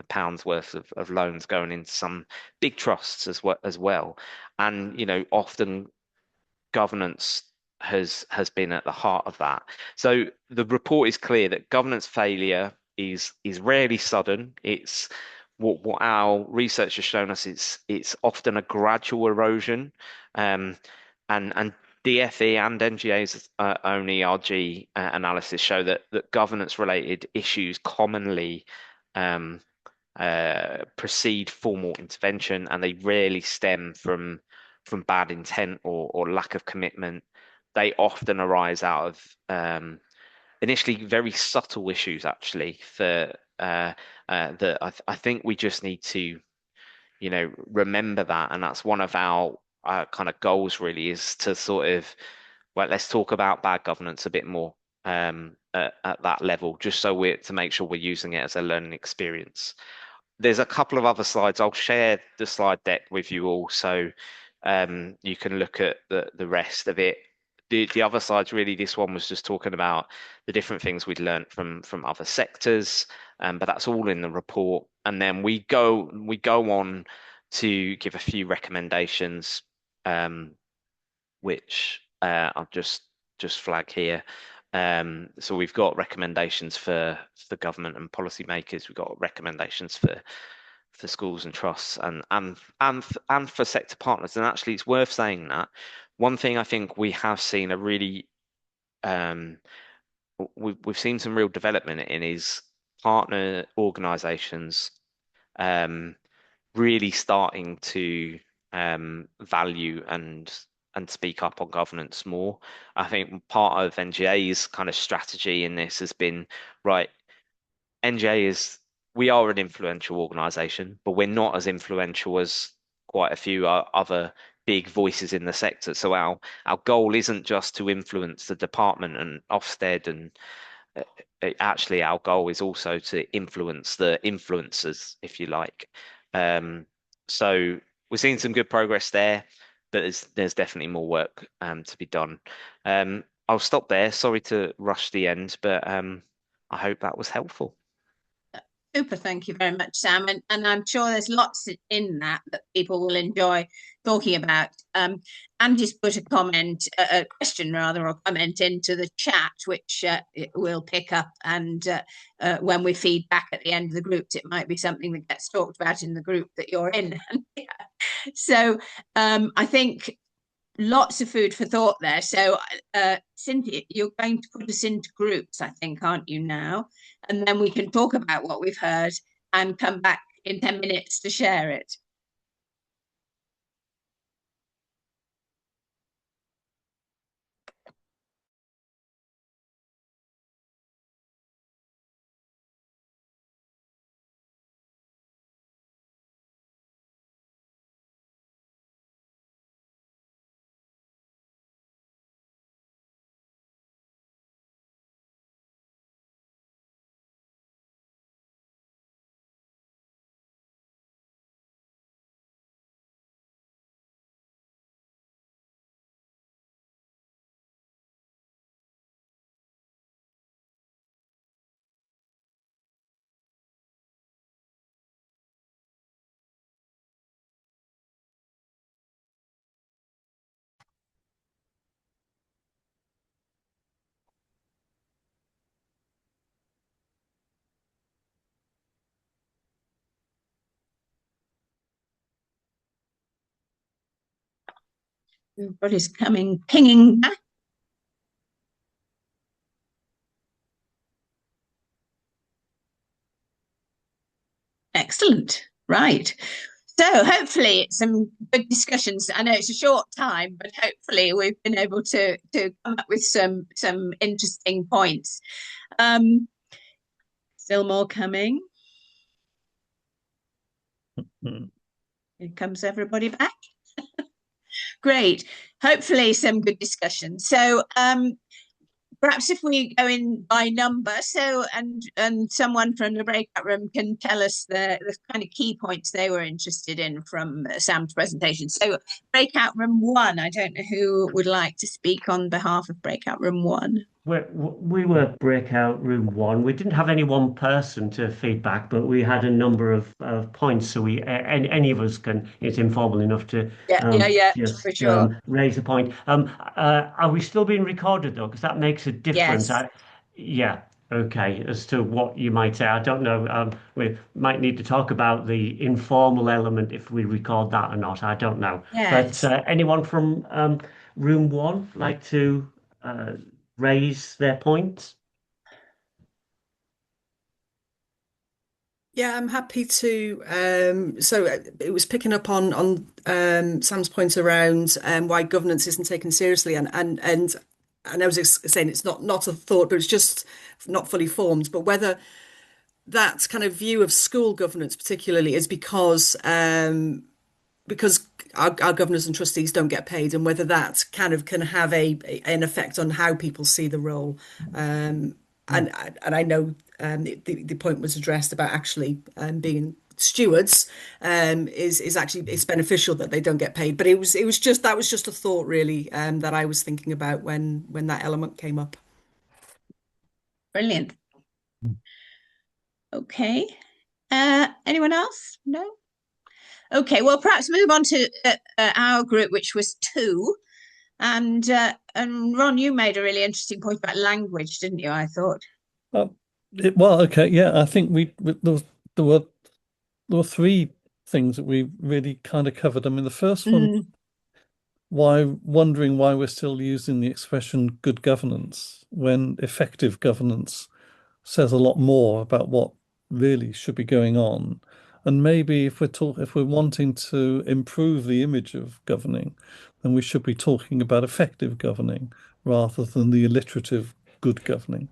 pounds worth of loans going into some big trusts as well. And you know, often governance has been at the heart of that. So the report is clear that governance failure is rarely sudden. It's what our research has shown us. It's often a gradual erosion, and DFE and NGA's own ERG analysis show that governance related issues commonly precede formal intervention, and they rarely stem from bad intent or lack of commitment. They often arise out of initially very subtle issues, actually, that I think we just need to, you know, remember that. And that's one of our kind of goals, really, is to sort of, well, let's talk about bad governance a bit more at that level, just so we're to make sure we're using it as a learning experience. There's a couple of other slides. I'll share the slide deck with you all, so you can look at the rest of it. The other slides, really, this one was just talking about the different things we'd learned from other sectors, but that's all in the report. And then we go on to give a few recommendations, which I'll just flag here. So we've got recommendations for the government and policymakers. We've got recommendations for schools and trusts, and for sector partners. And actually, it's worth saying that one thing I think we have seen a really we've seen some real development in is partner organisations really starting to value and speak up on governance more. I think part of NGA's kind of strategy in this has been, right, NGA we are an influential organisation, but we're not as influential as quite a few other big voices in the sector. So our goal isn't just to influence the department and Ofsted, and actually our goal is also to influence the influencers, if you like. So we're seeing some good progress there, but there's definitely more work to be done. I'll stop there. Sorry to rush the end, but I hope that was helpful. Super, thank you very much, Sam. And I'm sure there's lots in that people will enjoy talking about. Andy's put a comment, a question rather, or comment into the chat, which we'll pick up. And when we feed back at the end of the groups, it might be something that gets talked about in the group that you're in. So I think lots of food for thought there. So, Cynthia, you're going to put us into groups, I think, aren't you now? And then we can talk about what we've heard and come back in 10 minutes to share it. Everybody's coming, pinging back. Excellent. Right. So hopefully some good discussions. I know it's a short time, but hopefully we've been able to come up with some interesting points. Still more coming. Here comes everybody back. Great. Hopefully some good discussion. So perhaps if we go in by number, so and someone from the breakout room can tell us the kind of key points they were interested in from Sam's presentation. So breakout room 1, I don't know who would like to speak on behalf of breakout room 1. We were breakout room 1. We didn't have any one person to feedback, but we had a number of points. So any of us can, it's informal enough to just for sure. Raise a point. Are we still being recorded though? Because that makes a difference. Yes. Yeah. Okay. As to what you might say, I don't know. We might need to talk about the informal element if we record that or not. I don't know. Yes. But anyone from room 1 like to raise their points? Yeah, I'm happy to. So it was picking up on Sam's point around why governance isn't taken seriously, and I was saying it's not a thought, but it's just not fully formed. But whether that kind of view of school governance particularly is because our governors and trustees don't get paid, and whether that kind of can have an effect on how people see the role. And I know the point was addressed about actually being stewards is actually it's beneficial that they don't get paid. But it was just that was just a thought really that I was thinking about when that element came up. Brilliant. Okay. Anyone else? No? Okay, well, perhaps move on to our group, which was 2. And Ron, you made a really interesting point about language, didn't you? I thought. Well, okay, yeah, I think there were 3 things that we really kind of covered. I mean, the first one, wondering why we're still using the expression good governance when effective governance says a lot more about what really should be going on. And maybe if we're wanting to improve the image of governing, then we should be talking about effective governing rather than the alliterative good governing.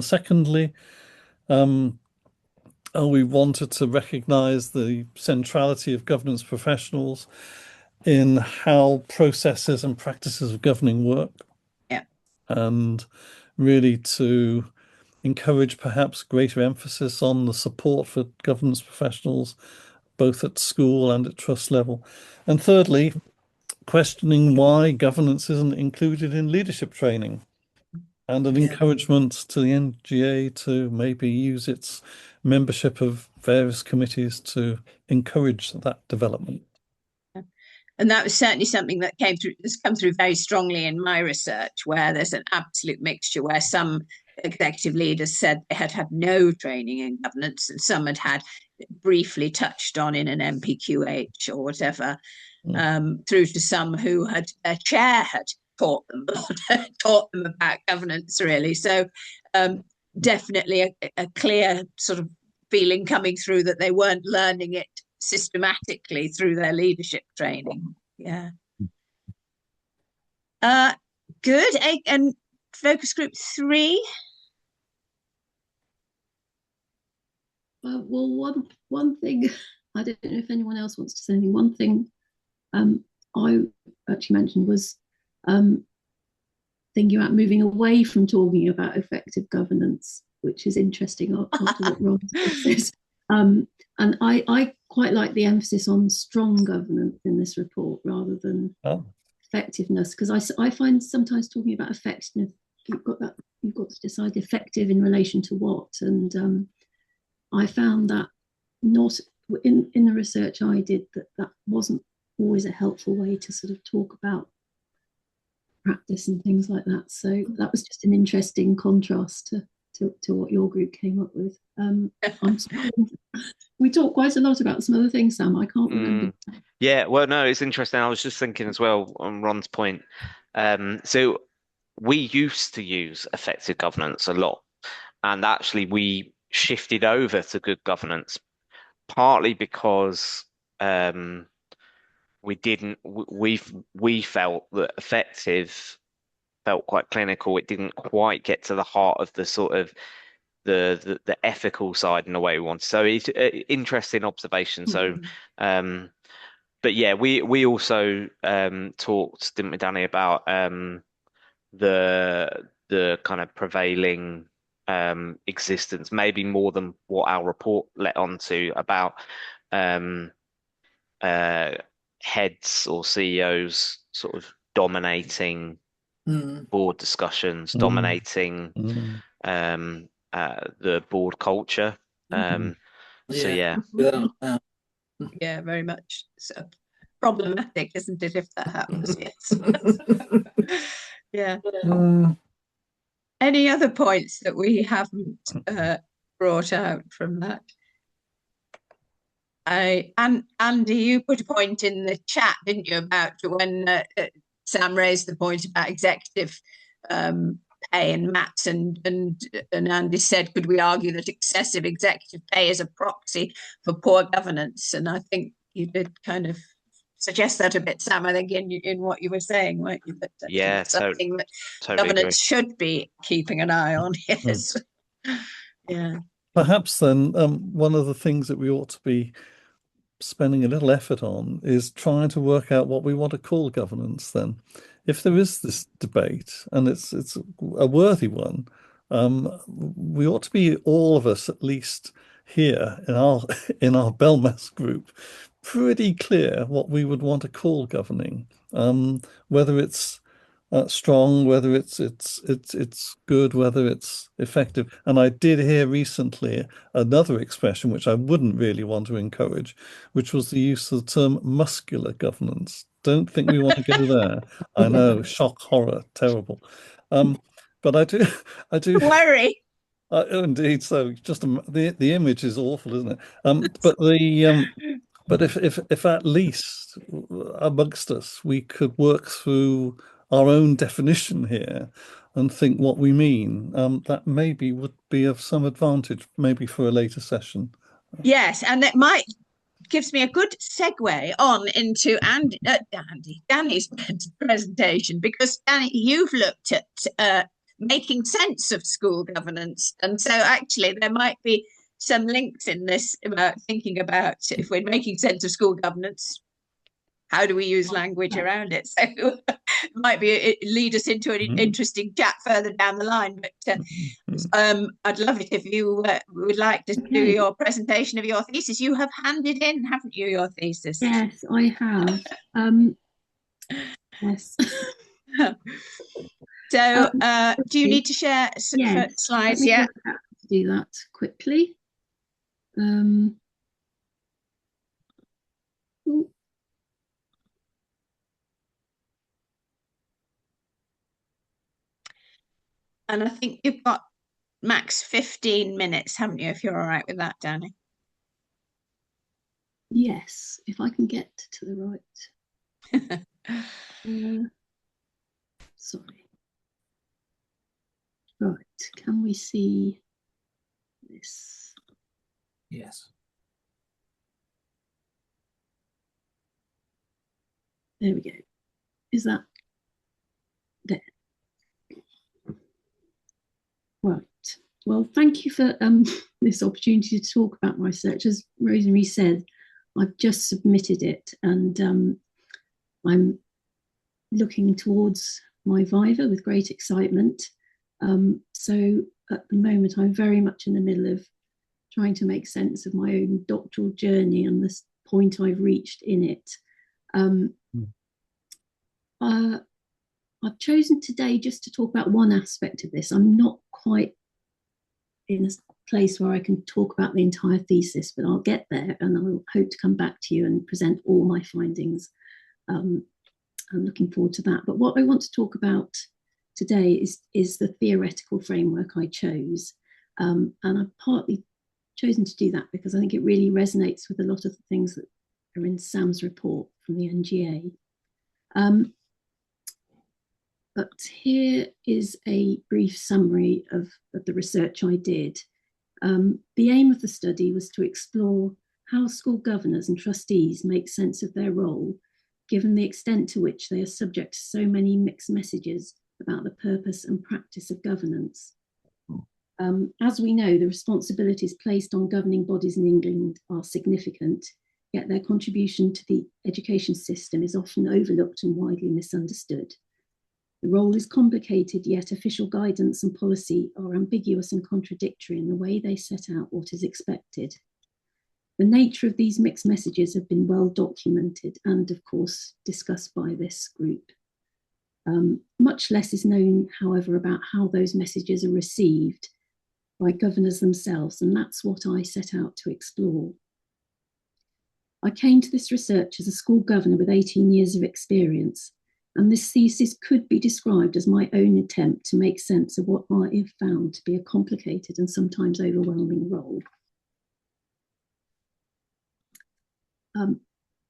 Secondly, we wanted to recognize the centrality of governance professionals in how processes and practices of governing work. Yeah. And really to encourage perhaps greater emphasis on the support for governance professionals, both at school and at trust level. And thirdly, questioning why governance isn't included in leadership training, and an encouragement to the NGA to maybe use its membership of various committees to encourage that development. And that was certainly something that has come through very strongly in my research, where there's an absolute mixture, where some executive leaders said they had had no training in governance, and some had briefly touched on in an MPQH or whatever, through to some who had their chair had taught them about governance, really. So definitely a clear sort of feeling coming through that they weren't learning it systematically through their leadership training. Yeah. Good. And focus group 3. Well, one thing, I don't know if anyone else wants to say anything. One thing I actually mentioned was thinking about moving away from talking about effective governance, which is interesting after what Ron says. And I quite like the emphasis on strong governance in this report rather than effectiveness, because I find sometimes talking about effectiveness, you've got to decide effective in relation to what. And I found that not in the research I did, that wasn't always a helpful way to sort of talk about practice and things like that. So that was just an interesting contrast to what your group came up with. We talked quite a lot about some other things, Sam. I can't remember. Yeah, well, no, it's interesting. I was just thinking as well on Ron's point. So we used to use effective governance a lot, and actually we shifted over to good governance, partly because we felt that effective felt quite clinical. It didn't quite get to the heart of the sort of the ethical side in a way we wanted. So it's an interesting observation. So but yeah, we also talked, didn't we, Danny, about the kind of prevailing existence, maybe more than what our report let on to, about heads or CEOs sort of dominating board discussions, dominating the board culture. So yeah. Yeah, very much so. Problematic, isn't it, if that happens? Yes. Yeah. Any other points that we haven't brought out from that? And Andy, you put a point in the chat, didn't you, about when Sam raised the point about executive pay and Matt and Andy said, could we argue that excessive executive pay is a proxy for poor governance? And I think you did kind of suggest that a bit, Sam, I think in what you were saying, weren't you? That yeah, something that totally governance agree. should be keeping an eye on. Yes. Yeah. Perhaps then one of the things that we ought to be spending a little effort on is trying to work out what we want to call governance then. If there is this debate, and it's a worthy one, we ought to be, all of us at least here in our Belmas group, pretty clear what we would want to call governing, whether it's strong, whether it's good, whether it's effective. And I did hear recently another expression which I wouldn't really want to encourage, which was the use of the term muscular governance. Don't think we want to go there. I know, shock, horror, terrible. But I do worry. Indeed, so just the image is awful, isn't it? But if at least amongst us we could work through our own definition here and think what we mean, that maybe would be of some advantage, maybe for a later session. Yes, and that gives me a good segue on into Danny's presentation, because Danny, you've looked at making sense of school governance, and so actually there might be some links in this about thinking about if we're making sense of school governance, how do we use language around it? So it might lead us into an interesting chat further down the line. But I'd love it if you would like to do your presentation of your thesis. You have handed in, haven't you, your thesis? Yes, I have. Yes. So do you need to share yes, slides? Let me Yeah. do that quickly. And I think you've got max 15 minutes, haven't you, if you're all right with that, Danny? Yes, if I can get to the right. Sorry. Right, can we see this? Yes. There we go. Is that there? Right. Well, thank you for this opportunity to talk about my research. As Rosemary said, I've just submitted it, and I'm looking towards my viva with great excitement. So at the moment, I'm very much in the middle of trying to make sense of my own doctoral journey and the point I've reached in it. I've chosen today just to talk about one aspect of this. I'm not quite in a place where I can talk about the entire thesis, but I'll get there, and I'll hope to come back to you and present all my findings. I'm looking forward to that. But what I want to talk about today is the theoretical framework I chose. And I've partly chosen to do that because I think it really resonates with a lot of the things that are in Sam's report from the NGA. But here is a brief summary of the research I did. The aim of the study was to explore how school governors and trustees make sense of their role, given the extent to which they are subject to so many mixed messages about the purpose and practice of governance. As we know, the responsibilities placed on governing bodies in England are significant, yet their contribution to the education system is often overlooked and widely misunderstood. The role is complicated, yet official guidance and policy are ambiguous and contradictory in the way they set out what is expected. The nature of these mixed messages have been well documented and, of course, discussed by this group. Much less is known, however, about how those messages are received by governors themselves, and that's what I set out to explore. I came to this research as a school governor with 18 years of experience, and this thesis could be described as my own attempt to make sense of what I have found to be a complicated and sometimes overwhelming role.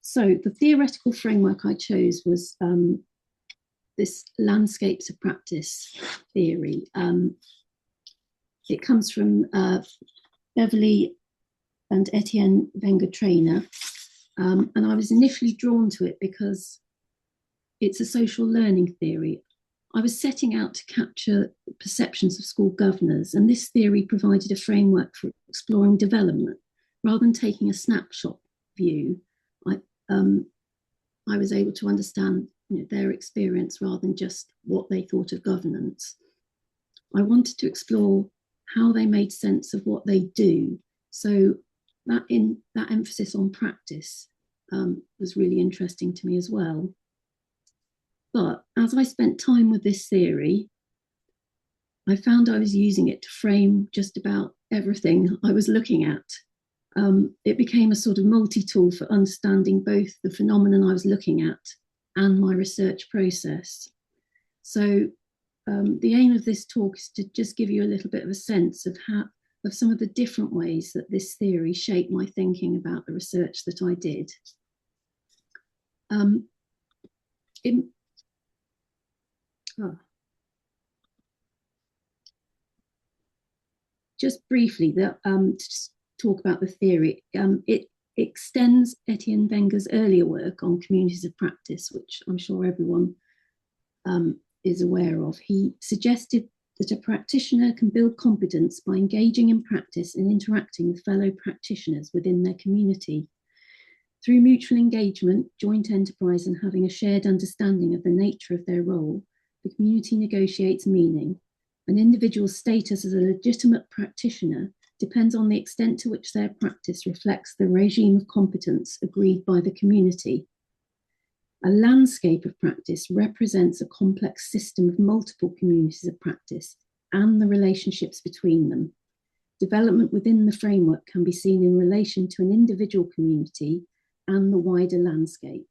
So the theoretical framework I chose was this landscapes of practice theory. It comes from Beverly and Etienne Wenger-Trainer, and I was initially drawn to it because it's a social learning theory. I was setting out to capture perceptions of school governors, and this theory provided a framework for exploring development. Rather than taking a snapshot view, I was able to understand their experience rather than just what they thought of governance. I wanted to explore how they made sense of what they do. So that emphasis on practice was really interesting to me as well. But as I spent time with this theory, I found I was using it to frame just about everything I was looking at. It became a sort of multi-tool for understanding both the phenomenon I was looking at and my research process. So the aim of this talk is to just give you a little bit of a sense of some of the different ways that this theory shaped my thinking about the research that I did. Just briefly, to just talk about the theory, it extends Etienne Wenger's earlier work on communities of practice, which I'm sure everyone is aware of. He suggested that a practitioner can build competence by engaging in practice and interacting with fellow practitioners within their community. Through mutual engagement, joint enterprise, and having a shared understanding of the nature of their role, the community negotiates meaning. An individual's status as a legitimate practitioner depends on the extent to which their practice reflects the regime of competence agreed by the community. A landscape of practice represents a complex system of multiple communities of practice and the relationships between them. Development within the framework can be seen in relation to an individual community and the wider landscape.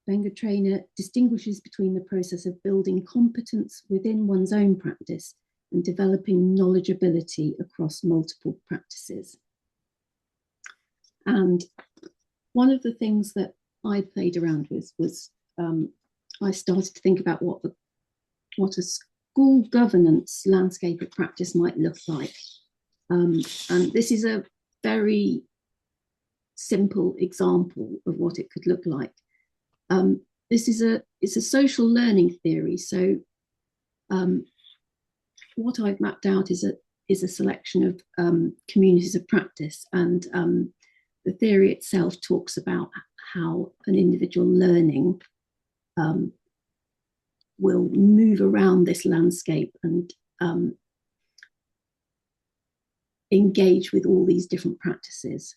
Wenger Trainer distinguishes between the process of building competence within one's own practice and developing knowledgeability across multiple practices. And one of the things that I played around with was I started to think about what a school governance landscape of practice might look like. And this is a very simple example of what it could look like. It's a social learning theory. So what I've mapped out is a selection of communities of practice, and the theory itself talks about how an individual learning will move around this landscape and engage with all these different practices.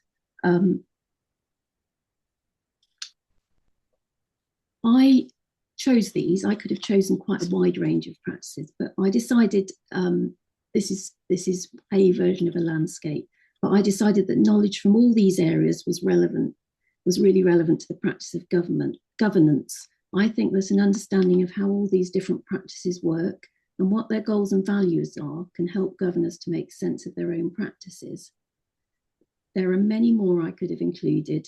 I chose these. I could have chosen quite a wide range of practices, but I decided this is a version of a landscape. But I decided that knowledge from all these areas was really relevant to the practice of governance. I think that an understanding of how all these different practices work and what their goals and values are can help governors to make sense of their own practices. There are many more I could have included.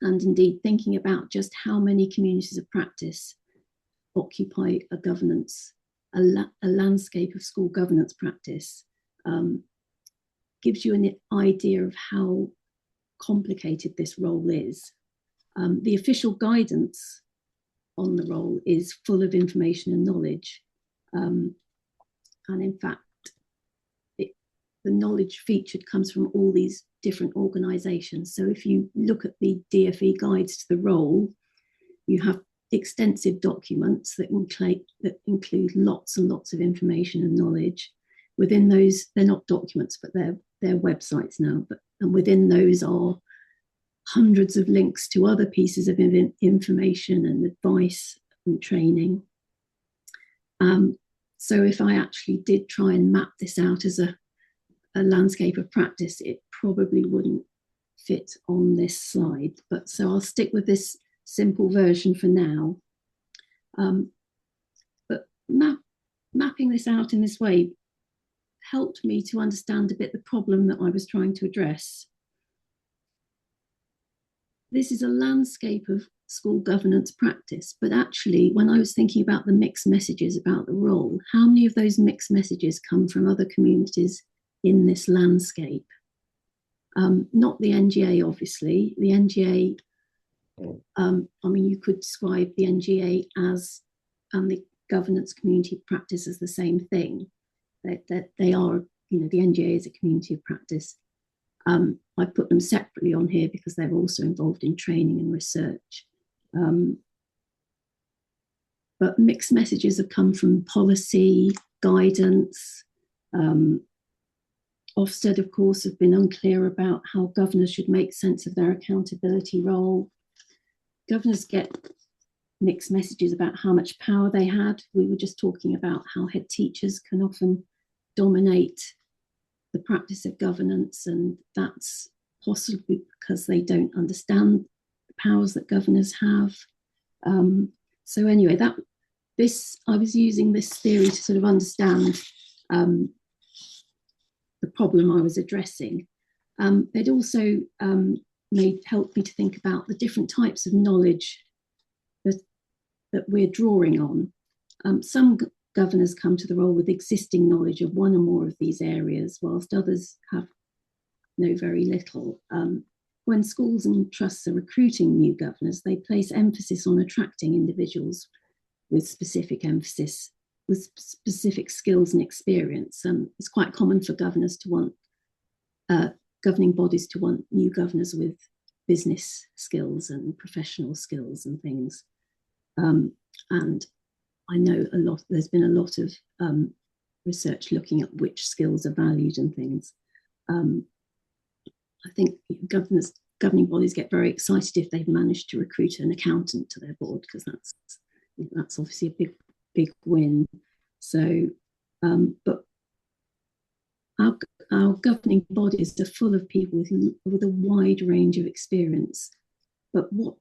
And indeed, thinking about just how many communities of practice occupy a landscape of school governance practice, gives you an idea of how complicated this role is. The official guidance on the role is full of information and knowledge. And in fact, the knowledge featured comes from all these different organisations. So if you look at the DfE guides to the role, you have extensive documents that include lots and lots of information and knowledge. Within those, they're not documents, but they're websites now. And within those are hundreds of links to other pieces of information and advice and training. So if I actually did try and map this out as a landscape of practice, it probably wouldn't fit on this slide. But so I'll stick with this simple version for now. But mapping this out in this way helped me to understand a bit the problem that I was trying to address. This is a landscape of school governance practice, but actually when I was thinking about the mixed messages about the role, how many of those mixed messages come from other communities in this landscape? Not the NGA, obviously. The NGA, I mean, you could describe the NGA as, and the governance community practice as the same thing. That they are, the NGA is a community of practice. I put them separately on here because they're also involved in training and research. But mixed messages have come from policy, guidance. Ofsted, of course, have been unclear about how governors should make sense of their accountability role. Governors get mixed messages about how much power they had. We were just talking about how head teachers can often dominate the practice of governance, and that's possibly because they don't understand the powers that governors have. So anyway, I was using this theory to sort of understand the problem I was addressing. It also helped me to think about the different types of knowledge that we're drawing on. Some governors come to the role with existing knowledge of one or more of these areas, whilst others know very little. When schools and trusts are recruiting new governors, they place emphasis on attracting individuals with specific emphasis, with specific skills and experience. It's quite common for governors to want, governing bodies to want new governors with business skills and professional skills and things. And I know there's been a lot of research looking at which skills are valued and things. I think governing bodies get very excited if they've managed to recruit an accountant to their board, because that's obviously a big win. So, but our governing bodies are full of people with a wide range of experience. But what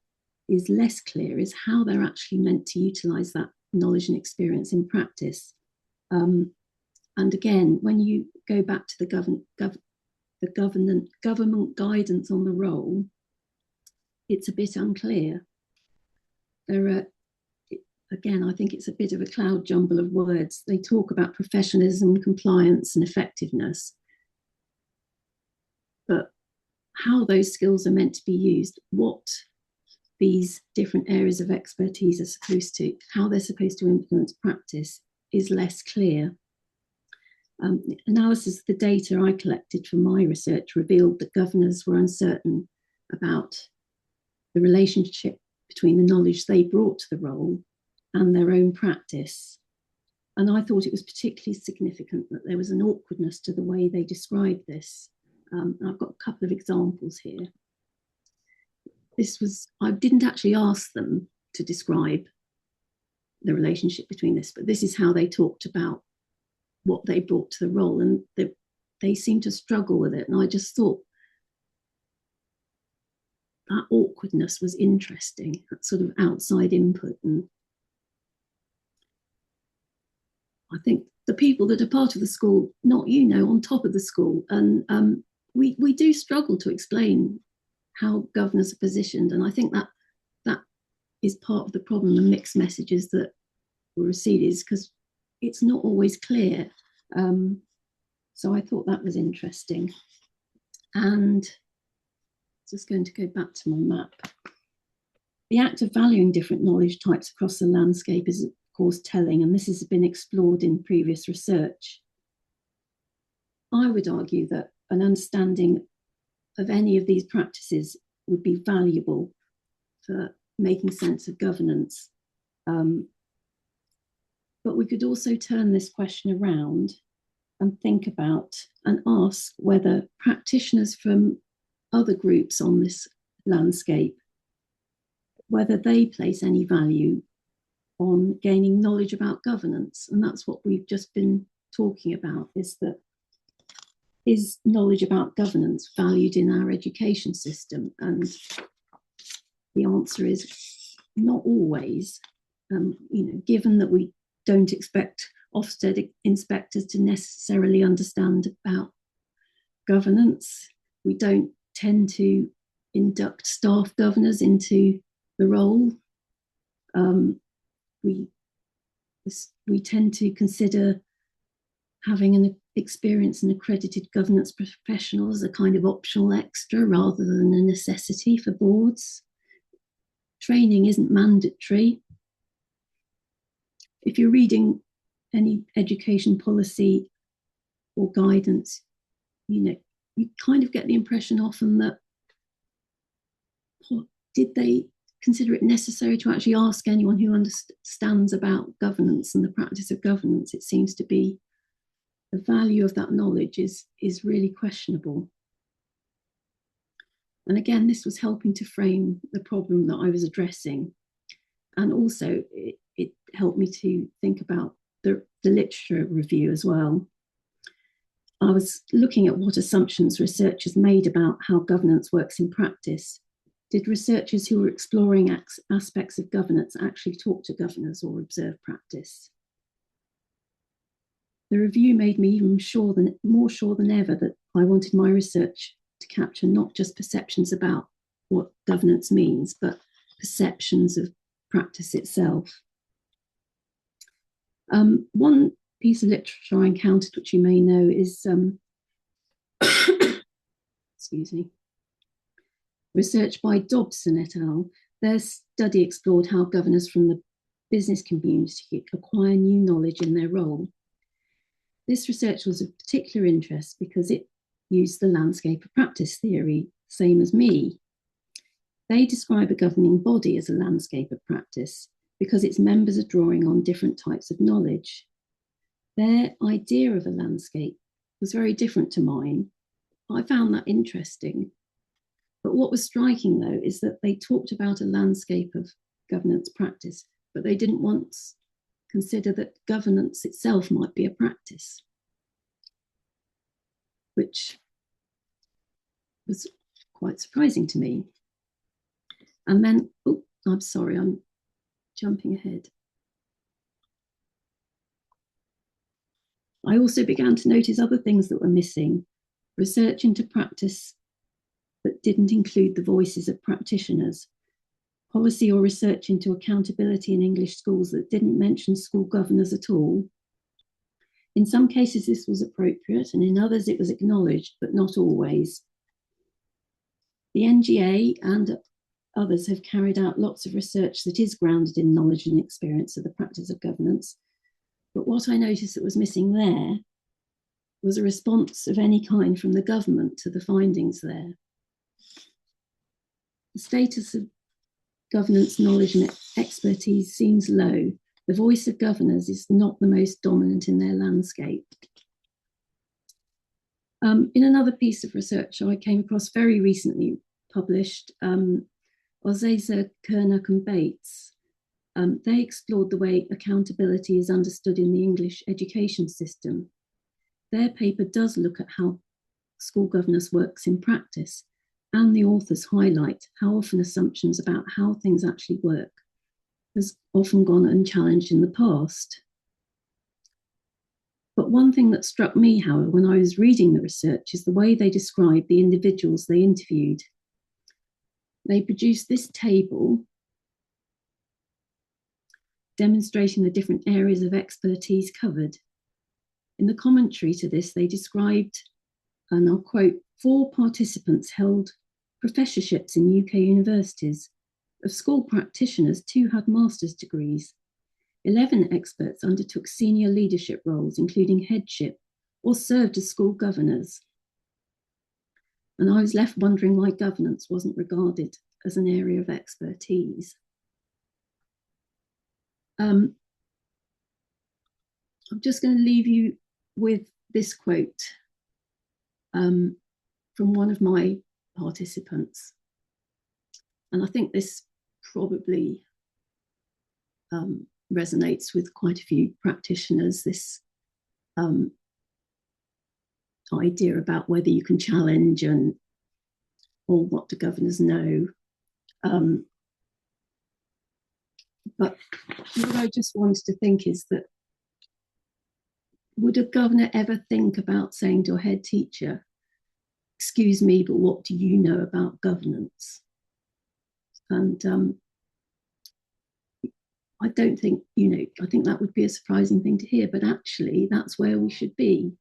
is less clear is how they're actually meant to utilise that knowledge and experience in practice. And again, when you go back to the government guidance on the role, it's a bit unclear. Again, I think it's a bit of a cloud jumble of words. They talk about professionalism, compliance, and effectiveness. But how those skills are meant to be used, what these different areas of expertise are supposed to, how they're supposed to influence practice, is less clear. Analysis of the data I collected from my research revealed that governors were uncertain about the relationship between the knowledge they brought to the role and their own practice. And I thought it was particularly significant that there was an awkwardness to the way they described this. I've got a couple of examples here. I didn't actually ask them to describe the relationship between this, but this is how they talked about what they brought to the role, and they seemed to struggle with it. And I just thought that awkwardness was interesting, that sort of outside input. And I think the people that are part of the school, not on top of the school, and we do struggle to explain how governors are positioned. And I think that is part of the problem, the mixed messages that were received, is because it's not always clear. So I thought that was interesting. And just going to go back to my map. The act of valuing different knowledge types across the landscape is, of course, telling, and this has been explored in previous research. I would argue that an understanding of any of these practices would be valuable for making sense of governance. But we could also turn this question around and think about and ask whether practitioners from other groups on this landscape, whether they place any value on gaining knowledge about governance. And that's what we've just been talking about, is knowledge about governance valued in our education system? And the answer is not always. Given that we don't expect Ofsted inspectors to necessarily understand about governance, we don't tend to induct staff governors into the role. We tend to consider having an experienced and accredited governance professional as a kind of optional extra rather than a necessity for boards. Training isn't mandatory. If you're reading any education policy or guidance, you kind of get the impression often that, did they consider it necessary to actually ask anyone who understands about governance and the practice of governance? It seems to be the value of that knowledge is really questionable. And again, this was helping to frame the problem that I was addressing. And also it helped me to think about the literature review as well. I was looking at what assumptions researchers made about how governance works in practice. Did researchers who were exploring aspects of governance actually talk to governors or observe practice? The review made me even more sure than ever that I wanted my research to capture not just perceptions about what governance means, but perceptions of practice itself. One piece of literature I encountered, which you may know, is excuse me, research by Dobson et al. Their study explored how governors from the business community acquire new knowledge in their role. This research was of particular interest because it used the landscape of practice theory, same as me. They describe a governing body as a landscape of practice because its members are drawing on different types of knowledge. Their idea of a landscape was very different to mine. I found that interesting. But what was striking, though, is that they talked about a landscape of governance practice, but they didn't once consider that governance itself might be a practice, which was quite surprising to me. And then, oh, I'm sorry, I'm jumping ahead. I also began to notice other things that were missing. Research into practice that didn't include the voices of practitioners. Policy or research into accountability in English schools that didn't mention school governors at all. In some cases, this was appropriate, and in others, it was acknowledged, but not always. The NGA and others have carried out lots of research that is grounded in knowledge and experience of the practice of governance. But what I noticed that was missing there was a response of any kind from the government to the findings there. The status of governance knowledge and expertise seems low. The voice of governors is not the most dominant in their landscape. In another piece of research I came across very recently published, Ozeza, Kernock and Bates, they explored the way accountability is understood in the English education system. Their paper does look at how school governance works in practice, and the authors highlight how often assumptions about how things actually work has often gone unchallenged in the past. But one thing that struck me, however, when I was reading the research is the way they described the individuals they interviewed. They produced this table demonstrating the different areas of expertise covered. In the commentary to this, they described, and I'll quote, 4 participants held professorships in UK universities. Of school practitioners, 2 had master's degrees. 11 experts undertook senior leadership roles, including headship, or served as school governors. And I was left wondering why governance wasn't regarded as an area of expertise. I'm just going to leave you with this quote from one of my participants. And I think this probably resonates with quite a few practitioners, this idea about whether you can challenge and or what do governors know. But what I just wanted to think is that, would a governor ever think about saying to a head teacher, excuse me, but what do you know about governance? And I don't think, I think that would be a surprising thing to hear, but actually that's where we should be.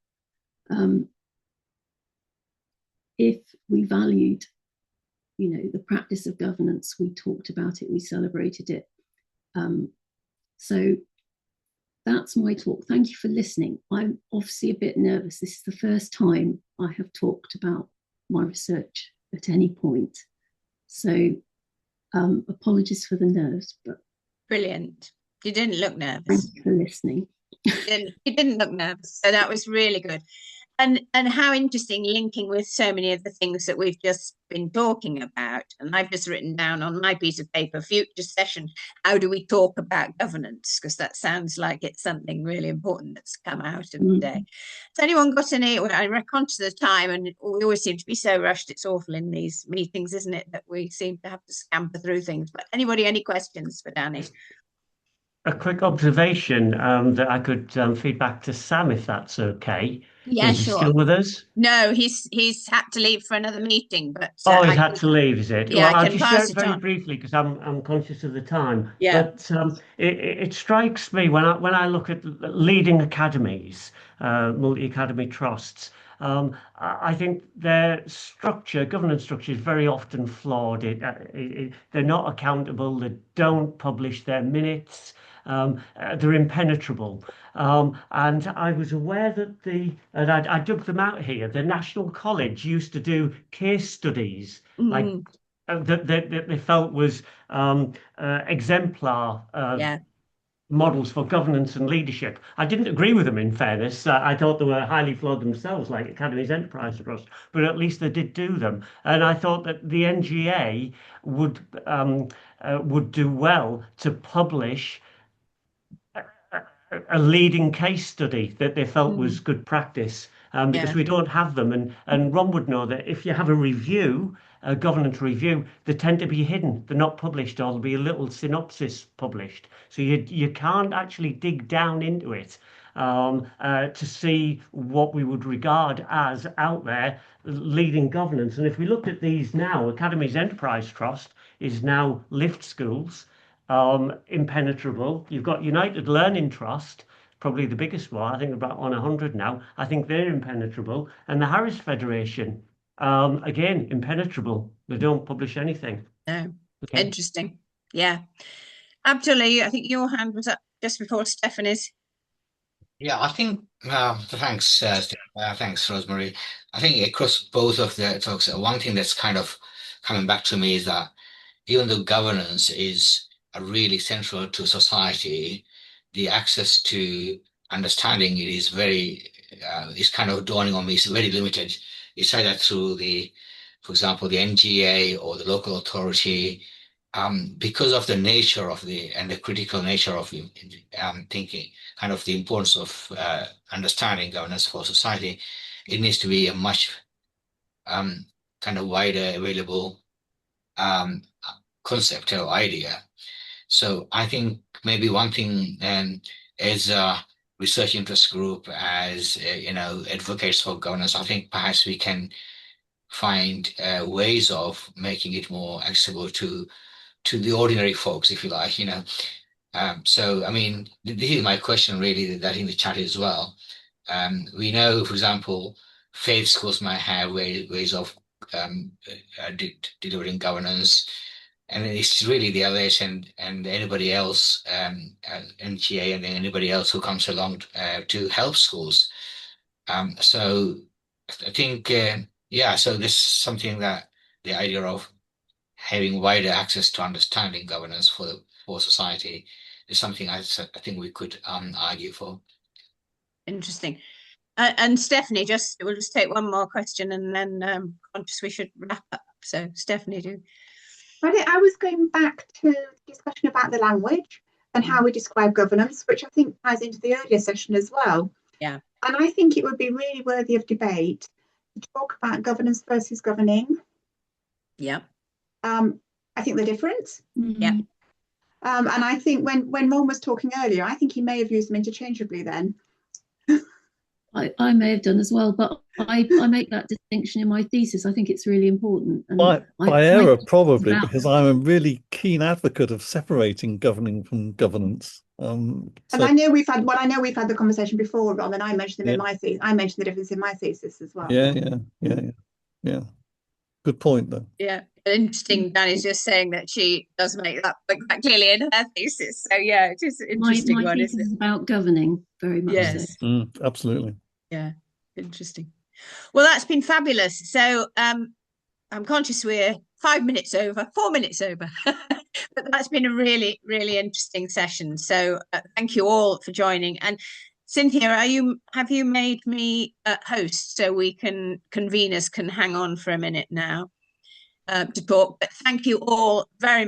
If we valued, the practice of governance, we talked about it, we celebrated it. So that's my talk. Thank you for listening. I'm obviously a bit nervous. This is the first time I have talked about my research at any point. So apologies for the nerves, but Brilliant. You didn't look nervous. thank you for listening. You didn't look nervous. So that was really good. And how interesting, linking with so many of the things that we've just been talking about. And I've just written down on my piece of paper, future session, how do we talk about governance? Because that sounds like it's something really important that's come out of the day. Has anyone got any, I'm conscious of the time, and we always seem to be so rushed. It's awful in these meetings, isn't it, that we seem to have to scamper through things. But anybody, any questions for Danny? A quick observation that I could feed back to Sam, if that's okay. Yeah, Is he sure. still with us? No, he's had to leave for another meeting, but Oh, he's had to leave, is it? Yeah, well, I I'll can just share pass it it very on. briefly because I'm conscious of the time. Yeah. But it strikes me when I look at leading academies, multi-academy trusts, I think their structure, governance structure, is very often flawed. They're not accountable. They don't publish their minutes. They're impenetrable. And I was aware that I dug them out here. The National College used to do case studies, like that they felt was exemplar Yeah. models for governance and leadership. I didn't agree with them, in fairness. I thought they were highly flawed themselves, like Academy's Enterprise Trust, but at least they did do them. And I thought that the NGA would do well to publish a leading case study that they felt was good practice, because Yeah. we don't have them. And Ron would know that if you have a review, a governance review, they tend to be hidden. They're not published, or there'll be a little synopsis published. So you can't actually dig down into it to see what we would regard as out there leading governance. And if we looked at these now, Academy's Enterprise Trust is now Lift Schools, impenetrable. You've got United Learning Trust, probably the biggest one. I think about on 100 now. I think they're impenetrable. And the Harris Federation, again, impenetrable. They don't publish anything. No. Okay. Interesting. Yeah. Abdullah, I think your hand was up just before Stephanie's. Yeah, I think thanks, Rosemary. I think across both of the talks, one thing that's kind of coming back to me is that even though governance is really central to society, the access to understanding it is is kind of dawning on me. It's very limited. It's either through for example, the NGA or the local authority, because of the nature of and the critical nature of thinking, kind of the importance of understanding governance for society. It needs to be a much kind of wider available concept or idea. So I think maybe one thing, as a research interest group, as advocates for governance, I think perhaps we can find ways of making it more accessible to the ordinary folks, if you like. So I mean, this is my question really, that in the chat as well. We know, for example, faith schools might have ways of delivering governance. And it's really the LS and anybody else, NGA and anybody else who comes along to help schools. So I think, so this is something that the idea of having wider access to understanding governance for society is something I think we could argue for. Interesting. And Stephanie, we'll just take one more question, and then conscious we should wrap up. So Stephanie, do. I was going back to the discussion about the language and how we describe governance, which I think ties into the earlier session as well. Yeah. And I think it would be really worthy of debate to talk about governance versus governing. Yeah. I think they're different. Yeah. And I think when Ron was talking earlier, I think he may have used them interchangeably then. I may have done as well, but I make that distinction in my thesis. I think it's really important. And by error, probably, because I'm a really keen advocate of separating governing from governance. And I know we've had the conversation before, Ron, and I mentioned them in my thesis. I mentioned the difference in my thesis as well. Yeah. Good point, though. Yeah. Interesting. Danny's just saying that she does make that clearly in her thesis. So yeah, it is an interesting my thesis is about governing, very much. Yes. So. Absolutely. Yeah. Interesting. Well, that's been fabulous. So I'm conscious we're 4 minutes over, but that's been a really, really interesting session. So thank you all for joining. And Cynthia, have you made me host so conveners can hang on for a minute now to talk? But thank you all very much.